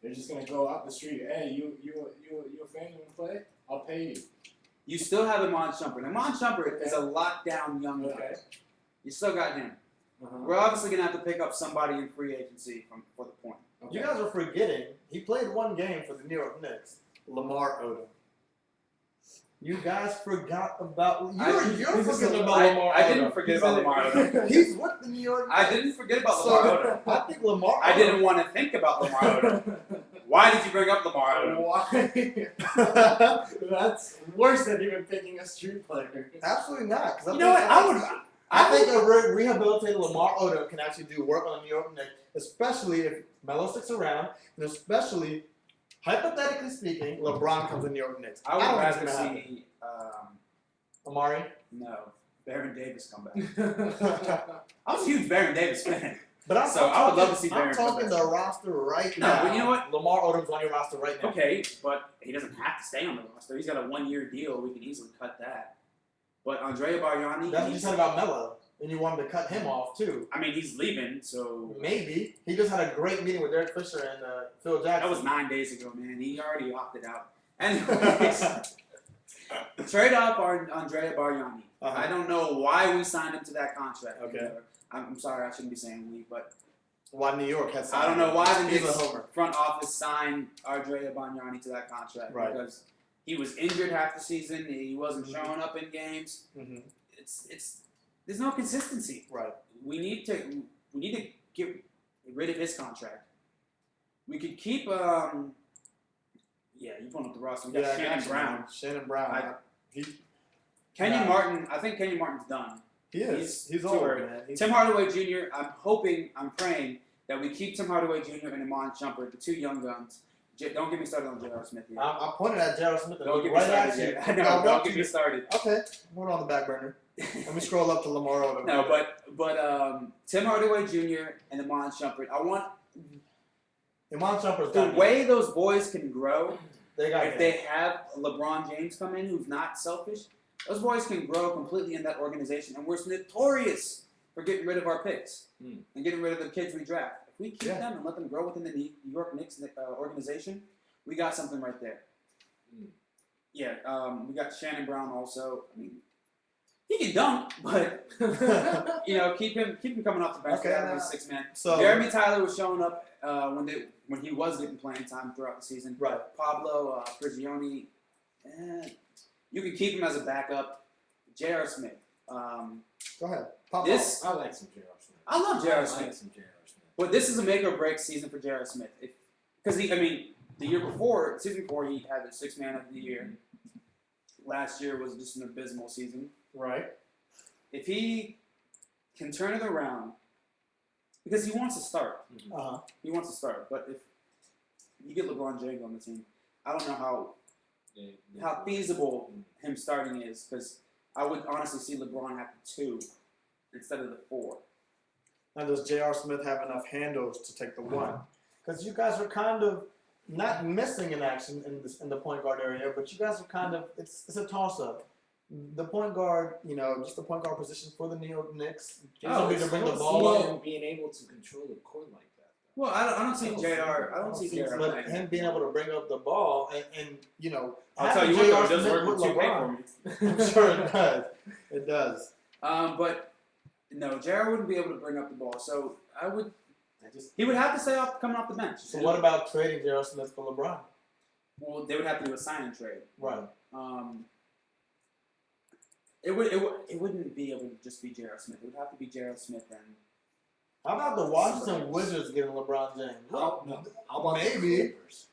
They're just gonna go out the street. Hey, you a fan? You wanna play? I'll pay you. You still have Amon Shumpert. Amon Shumpert is a lockdown young guy. Okay. You still got him. Uh-huh. We're obviously gonna have to pick up somebody in free agency for the point. Okay. You guys are forgetting, he played one game for the New York Knicks. Lamar Odom. You guys forgot about. You're forgetting about Lamar Odom. I didn't forget about Lamar Odom. He's with the New York Knicks. I didn't forget about Lamar Odom. I think Lamar. I didn't want to think about Lamar Odom. Why did you bring up Lamar Odom? Why? That's worse than even picking a street player. Absolutely not. 'Cause You know what? I think a rehabilitated Lamar Odom can actually do work on the New York Knicks, especially if Melo sticks around, and especially, hypothetically speaking, LeBron comes to New York Knicks. I would don't think rather it's gonna see Amari. no Baron Davis come back. I was a huge Baron Davis fan. But I would love to see I'm Baron come talking back. the roster right No, now. but you know what? Lamar Odom's on your roster right now. Okay, but he doesn't have to stay on the roster. He's got a 1-year deal. We can easily cut that. But Andrea Bargnani, That's what you said about Melo, and you wanted to cut him off too. I mean, he's leaving, so Maybe he just had a great meeting with Derek Fisher and Phil Jackson. that was 9 days ago, man. He already opted out. Anyways, trade off Andrea Bargnani. Uh-huh. I don't know why we signed him to that contract. Okay. I'm sorry, I shouldn't be saying we, but Why New York has. I don't know why the He's a Knicks homer. front office signed Andrea Bargnani to that contract. Right. Because he was injured half the season. He wasn't Mhm. showing up in games. Mm-hmm. It's there's no consistency. Right. We need to get rid of his contract. We could keep you pulling up the roster. We got Yeah, Shannon Brown. Shannon Brown. I- Kenyon Martin. I think Kenyon Martin's done. He is. He's too old, early. man. He's, Tim Hardaway Jr. I'm praying that we keep Tim Hardaway Jr. and Amon Shumpert, the two young guns. Don't get me started on J.R. Smith yet. I pointed at Jared Smith and Don't looked get me right started at you. yet. I know. I Don't want get you me to- started. Okay, put it on the back burner. Let me scroll up to Lamar Odom. No, but Tim Hardaway Jr. and Amon Shumpert. I want Iman Shumpert's the got way those boys can grow. they got If they have LeBron James come in, who's not selfish, those boys can grow completely in that organization. And we're notorious for getting rid of our picks and getting rid of the kids we draft. If we keep them and let them grow within the New York Knicks organization, we got something right there. Yeah, we got Shannon Brown also. I mean, he can dunk, but keep him coming off the bench. Okay, That was a 6-man. So Jeremy Tyler was showing up when he was getting playing time throughout the season. right. Pablo Prigioni, you can keep him as a backup. J.R. Smith. Go ahead. Pop This I like some J.R. Smith. I love J.R. I Smith, like some J.R. Smith. but this is a make or break season for J.R. Smith. Because the year before, season before, he had the 6-man of the year. Last year was just an abysmal season. right. If he can turn it around, because he wants to start. Uh-huh. He wants to start. But if you get LeBron James on the team, I don't know how feasible him starting is, because I would honestly see LeBron have the 2 instead of the 4. Now, does J.R. Smith have enough handles to take the 1? Because you guys are kind of not missing in action in the point guard area, but you guys are kind of it's a toss-up. The point guard, just the point guard position for the New York Knicks. Somebody to bring the ball in. Being able to control the court like that. Well, I don't see JR. I don't see JR But playing. him being able to bring up the ball and I'll tell you what, though, it does work with 2K for me. I'm sure it does. It does. But no, JR wouldn't be able to bring up the ball. So he would have to stay coming off the bench. So what about trading J.R. Smith for LeBron? Well, they would have to do a sign and trade. Right. It wouldn't be able to just be J.R. Smith. It would have to be J.R. Smith and. How about the Washington Wizards getting LeBron James? How about Maybe. the Clippers?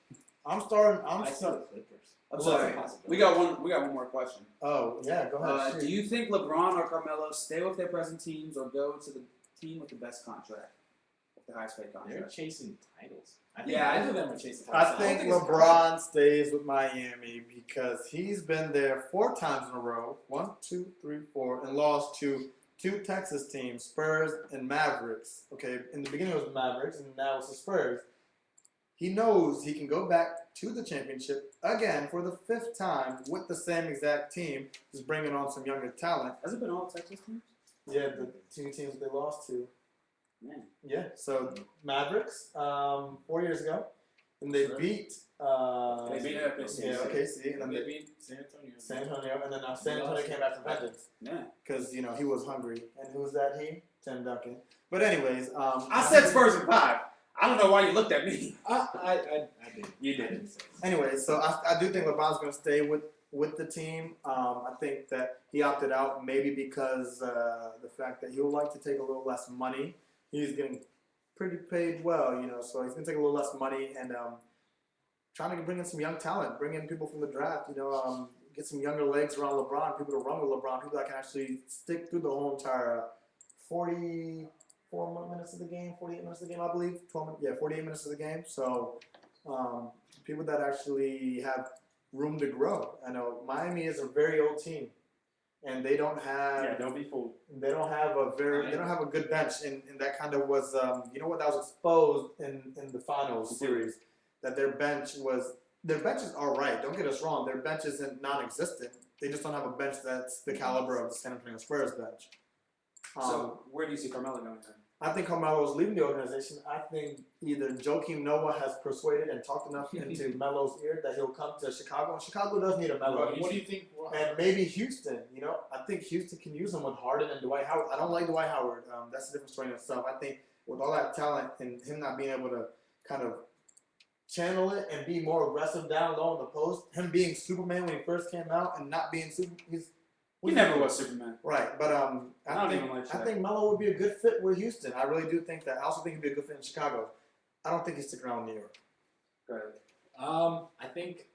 I'm starting. I saw the Clippers. I'm Look, sorry. We got one more question. Oh yeah, go ahead. Do you think LeBron or Carmelo stay with their present teams or go to the team with the best contract, with the highest paid They're contract? chasing titles. I think Yeah, both of them are chasing I titles. think don't it's LeBron stays with Miami because he's been there 4 times in a row. 1, 2, 3, 4, and lost to 2 Texas teams, Spurs and Mavericks. Okay, in the beginning it was the Mavericks, and now it's the Spurs. He knows he can go back to the championship again for the 5th time with the same exact team, just bringing on some younger talent. Has it been all Texas teams? Yeah, the 2 teams they lost to. Man. Yeah, so Mavericks 4 years ago, and they Sure. beat. They beat OKC. Yeah, OKC, and then They they beat San Antonio. San Antonio, and then San Antonio came back from vengeance Yeah. because he was hungry. And who was that? Tim Duncan. But anyways, I said Spurs in 5. I don't know why you looked at me. I didn't. You I did. didn't say it. Anyway, so I do think LeBron's going to stay with the team. I think that he opted out maybe because the fact that he would like to take a little less money. He's getting pretty paid well, so he's going to take a little less money and trying to bring in some young talent, bring in people from the draft, get some younger legs around LeBron, people to run with LeBron, people that can actually stick through the whole entire 44 minutes of the game, 48 minutes of the game, I believe. 48 minutes of the game. So people that actually have room to grow. I know Miami is a very old team, and they don't have don't be fooled. they don't have a good bench, and that kind of was that was exposed in the finals series, that their bench is all right. Don't get us wrong, their bench isn't non-existent. They just don't have a bench that's the caliber of the San Antonio Spurs bench. So where do you see Carmelo going then? I think Carmelo is leaving the organization. I think either Joakim Noah has persuaded and talked enough into Melo's ear that he'll come to Chicago. And Chicago does need a Melo. What do you think? And maybe Houston. I think Houston can use him with Harden and Dwight Howard. I don't like Dwight Howard. That's a different story in itself. I think with all that talent and him not being able to kind of channel it and be more aggressive down low in the post, him being Superman when he first came out and not being He never was Superman. Right, but I don't even like I Shaq. think Melo would be a good fit with Houston. I really do think that. I also think he'd be a good fit in Chicago. I don't think he'd stick around in New York. Go ahead. I think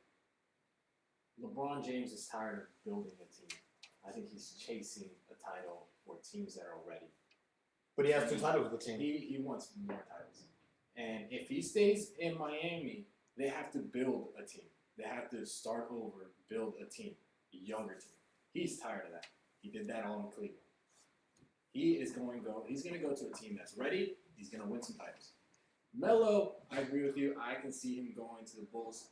LeBron James is tired of building a team. I think he's chasing a title for teams that are ready. But he has 2 titles with the team. He wants more titles. And if he stays in Miami, they have to build a team. They have to start over, build a team, a younger team. He's tired of that. He did that all in Cleveland. He's going to go to a team that's ready. He's going to win some titles. Melo, I agree with you. I can see him going to the Bulls.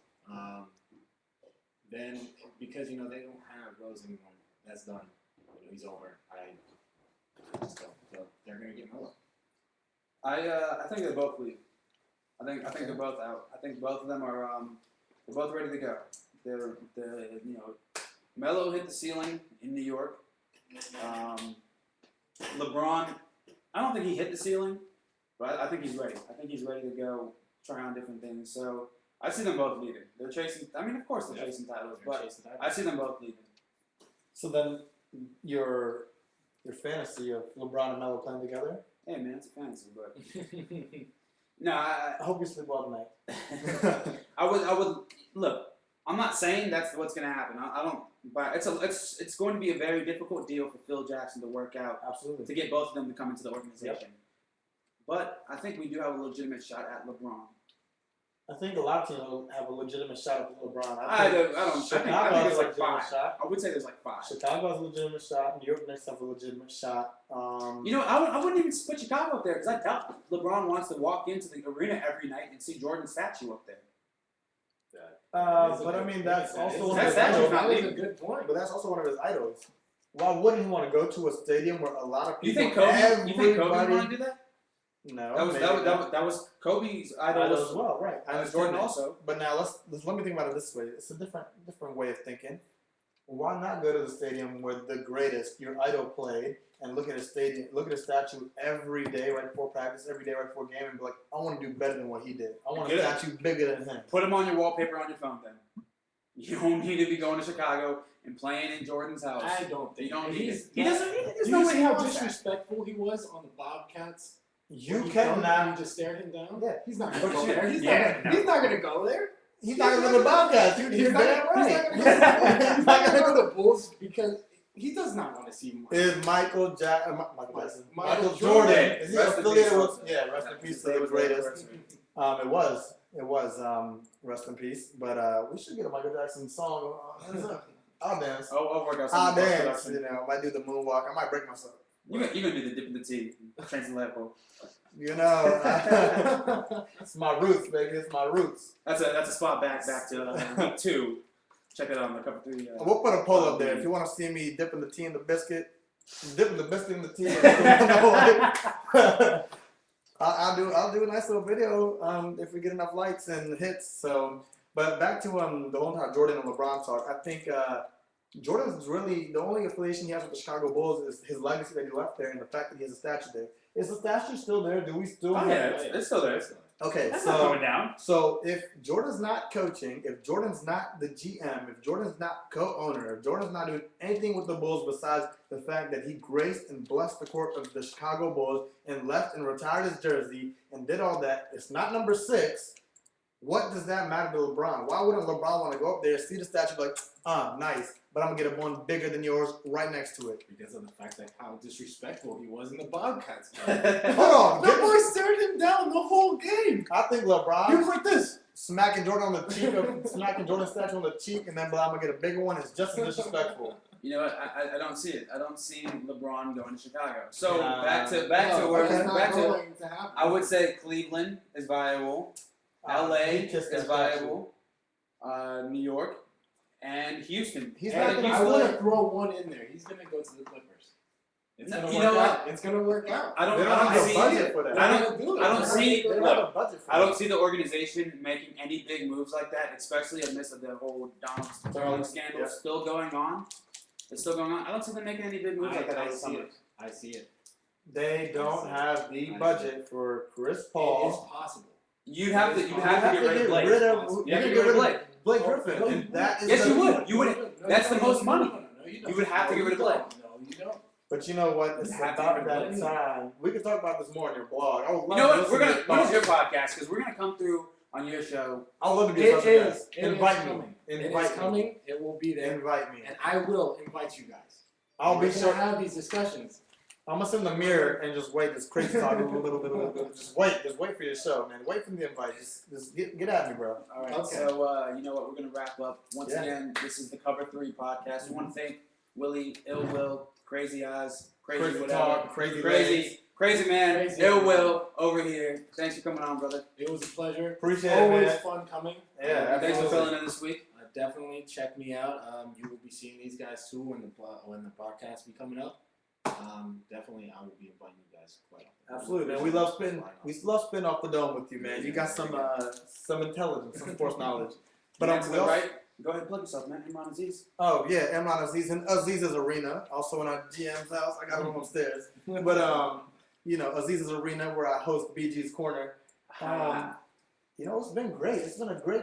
Then, because, they don't have Rose anymore. That's done. He's over. I just don't. So they're going to get Melo. I think they both leave. I think they're both out. I think both of them are they're both ready to go. They're Melo hit the ceiling in New York. LeBron, I don't think he hit the ceiling, but I think he's ready. I think he's ready to go try on different things. So I see them both leaving. They're chasing. I mean, of course they're chasing titles, but I see them both leaving. So then your fantasy of LeBron and Melo playing together? Hey man, it's a fantasy, but no, I hope you sleep well tonight. I would look. I'm not saying that's what's going to happen. I don't. But it's going to be a very difficult deal for Phil Jackson to work out Absolutely. to get both of them to come into the organization. But I think we do have a legitimate shot at LeBron. I think a lot of teams will have a legitimate shot at LeBron. I think Chicago has there's a like legitimate 5. shot. I would say there's like 5. Chicago has a legitimate shot. New York Knicks have a legitimate shot. I wouldn't even put Chicago up there because I doubt LeBron wants to walk into the arena every night and see Jordan's statue up there. But I mean, that's also one of his That's idols. not That was a leaving. good point. But that's also one of his idols. Why wouldn't he want to go to a stadium where a lot of You people? think Kobe? You think Kobe would everybody- want to do that? No, That was maybe not. that was Kobe's idol Idol as well, right? I and understand Jordan that. also. But now let me think about it this way. It's a different way of thinking. Why not go to the stadium where the greatest, your idol, played, and look at a statue every day right before practice, every day right before game, and be like, I want to do better than what he did. I want a Get it. statue bigger than him. Put him on your wallpaper on your phone then. You don't need to be going to Chicago and playing in Jordan's house. I don't think You don't need he's it. He doesn't need it. There's Do no you way see he how wants that. disrespectful he was on the Bobcats? You You cannot. just stared him down. Yeah. He's not But gonna go you- there. He's yeah, not gonna go there. He's not gonna go to the Bobcats. He's damn right. He's not gonna go to the Bulls because he does not want to see more. Is Michael Jackson, Michael Jordan? Jordan. Is he Rest in affiliated peace, with? also. Yeah, rest in peace to He the was greatest. the It was. Rest in peace. But we should get a Michael Jackson song. I'll dance. I'll work out I'll something. dance. You know, I might do the moonwalk. I might break myself. You gonna do the dip in the tea, transatlantic. You know, it's my roots, baby. It's my roots. That's a spot back to 2. Check it out on the cover 3. We'll put a poll up there if you want to see me dipping the tea in the biscuit. Dipping the biscuit in the tea. I'll do a nice little video if we get enough likes and hits. So, but back to the whole entire Jordan and LeBron talk. I think Jordan's really the only affiliation he has with the Chicago Bulls is his legacy that he left there and the fact that he has a statue there. Is the statue still there? Do we still? Oh yeah, it's still there. Okay, That's not coming down. so if Jordan's not coaching, if Jordan's not the GM, if Jordan's not co-owner, if Jordan's not doing anything with the Bulls besides the fact that he graced and blessed the court of the Chicago Bulls and left and retired his jersey and did all that, it's not number 6. What does that matter to LeBron? Why wouldn't LeBron want to go up there, see the statue, be like, nice, but I'm going to get one bigger than yours right next to it? Because of the fact that how disrespectful he was in the Bobcats. Hold on. The boy stared him down the whole game. I think He was LeBron like this. smacking Jordan on the cheek, smacking Jordan's statue on the cheek, and then I'm going to get a bigger one is just as disrespectful. You know what? I don't see it. I don't see LeBron going to Chicago. So Nah. back to No, where okay. it's not back to. going to happen. I would say Cleveland is viable. LA He kissed that is statue. viable. New York and Houston. He's And not going to I want play. to throw one in there. He's gonna go to the Clippers. It's No, gonna you work know out. It's gonna work out. I don't. They don't I have don't the see. budget for that. I don't- They're gonna do it. I don't They're see- They gonna don't do it. have a budget for I that. don't see the organization making any big moves like that, especially amidst of the whole Donald Sterling scandal Yeah. still going on. It's still going on. I don't see them making any big moves like that I over the see summer. it. I see it. They don't have the I see. budget for Chris It is Paul. possible. You'd have to. You You have to get rid of Blake. rid You of have to get rid of Blake. Blake Oh, Griffin, no, and that is Yes, the, you would. You would. No, That's the you most don't. money. No, you don't. You would have to No, get rid of you Blake. don't. No, you don't. But you know what? It's You have to about get rid that of Blake. time. We could talk about this more on your blog. I would love You know to what? We're listen gonna. to When is your your podcast? Because we're gonna come through on your show. I would love to be a It special guest. is. It is Invite me. coming. It Invite is me. coming. It will be there. Invite me. And I will invite you guys. I'll be We're sure. gonna have these discussions. I'm gonna sit in the mirror and just wait. This crazy talk a little bit. Just wait for your show, man. Wait for the invite. Just get at me, bro. All right. Okay. So you know what? We're gonna wrap up once Yeah. again. This is the Cover 3 podcast. We want to thank Willie, Ill Will, Crazy Eyes, Crazy whatever, talk, crazy legs. crazy man, Crazy Ill man. Will over here. Thanks for coming on, brother. It was a pleasure. Appreciate it, Always man. fun coming. Yeah, Thanks for absolutely. filling in this week. Definitely check me out. You will be seeing these guys too when the podcast be coming up. Definitely, I will be inviting you guys quite often. Absolutely, man. We love spin off the dome with you, man. You got some intelligence, some sports knowledge. But Next we to the also, right, go ahead and plug yourself, man. Imran Aziz. oh yeah, Imran Aziz and Aziz's Arena, also in our GM's house. I got a room upstairs. But you know, Aziz's Arena where I host BG's Corner. You know, it's been great. It's been a great,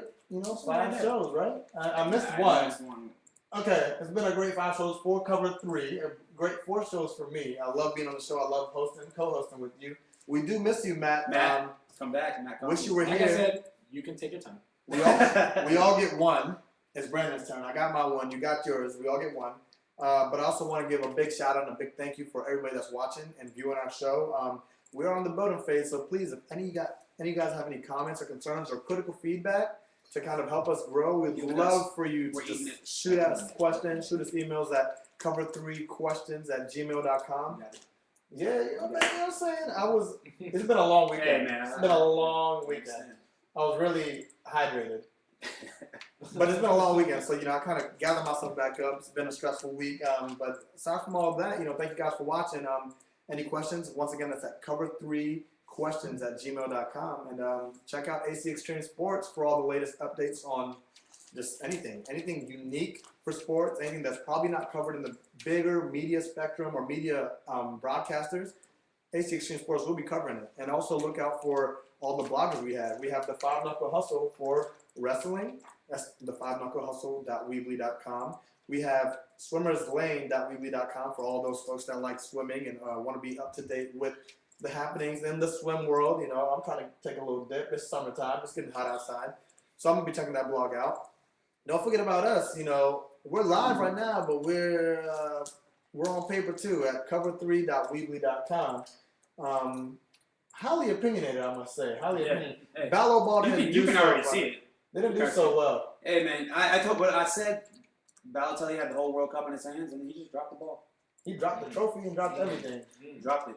5 shows, right? I missed one. Okay, it's been a great 5 shows, 4 Cover 3, a great 4 shows for me. I love being on the show. I love hosting, co-hosting with you. We do miss you, Matt. Matt. Come back, Matt. Wish you were Like here. I said, you can take your time. We all get one. It's Brandon's turn. I got my one. You got yours. We all get one. But I also want to give a big shout out and a big thank you for everybody that's watching and viewing our show. We're on the building phase, so please, if any of you guys have any comments or concerns or critical feedback to kind of help us grow, we'd Give it love us. for you We're to eating just it. shoot us questions, shoot us emails at cover3questions@gmail.com. Yeah, you know what I'm saying? It's been a long weekend. Hey, man. It's been a long weekend. I was really hydrated. But it's been a long weekend, so I kind of gathered myself back up. It's been a stressful week, but aside from all of that, thank you guys for watching. Any questions? Once again, that's at cover3questions@gmail.com, and check out AC Extreme Sports for all the latest updates on just anything unique for sports, anything that's probably not covered in the bigger media spectrum or media broadcasters. AC Extreme Sports will be covering it, and also look out for all the bloggers we have. We have the 5 Knuckle Hustle for wrestling. That's the 5knucklehustle.weebly.com. We have swimmerslane.weebly.com for all those folks that like swimming and want to be up to date with the happenings in the swim world. I'm trying to take a little dip. It's summertime. It's getting hot outside. So I'm gonna be checking that blog out. Don't forget about us. You know, we're live right now, but we're on paper too at cover3.weebly.com. Highly opinionated, I must say. Highly opinionated. Hey, Ballo Ball you didn't can, do you can so already well. see it. They didn't You do can so well. Hey man, I told what I said. Balotelli had the whole World Cup in his hands, and he just dropped the ball. He dropped the trophy and dropped everything. Dropped it.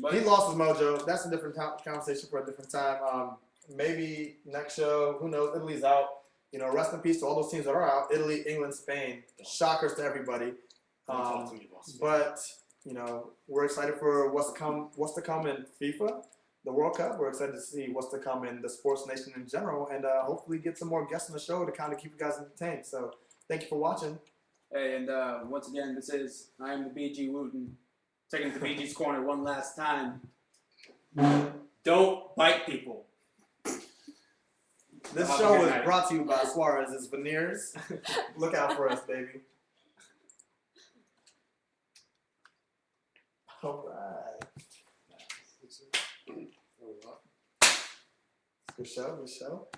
But He lost his mojo. That's a different conversation for a different time. Maybe next show. Who knows? Italy's out. You know, rest in peace to all those teams that are out. Italy, England, Spain. Shockers to everybody. But you know, we're excited for what's to come. What's to come in FIFA, the World Cup. We're excited to see what's to come in the sports nation in general, and hopefully get some more guests on the show to kind of keep you guys entertained. So, thank you for watching. hey, and once again, I am the BG Wooten, taking it to BG's corner one last time. Don't bite people. This Have a show good is night. brought to you by Suarez's Veneers. Look out for us, baby. All right. Good show, good show.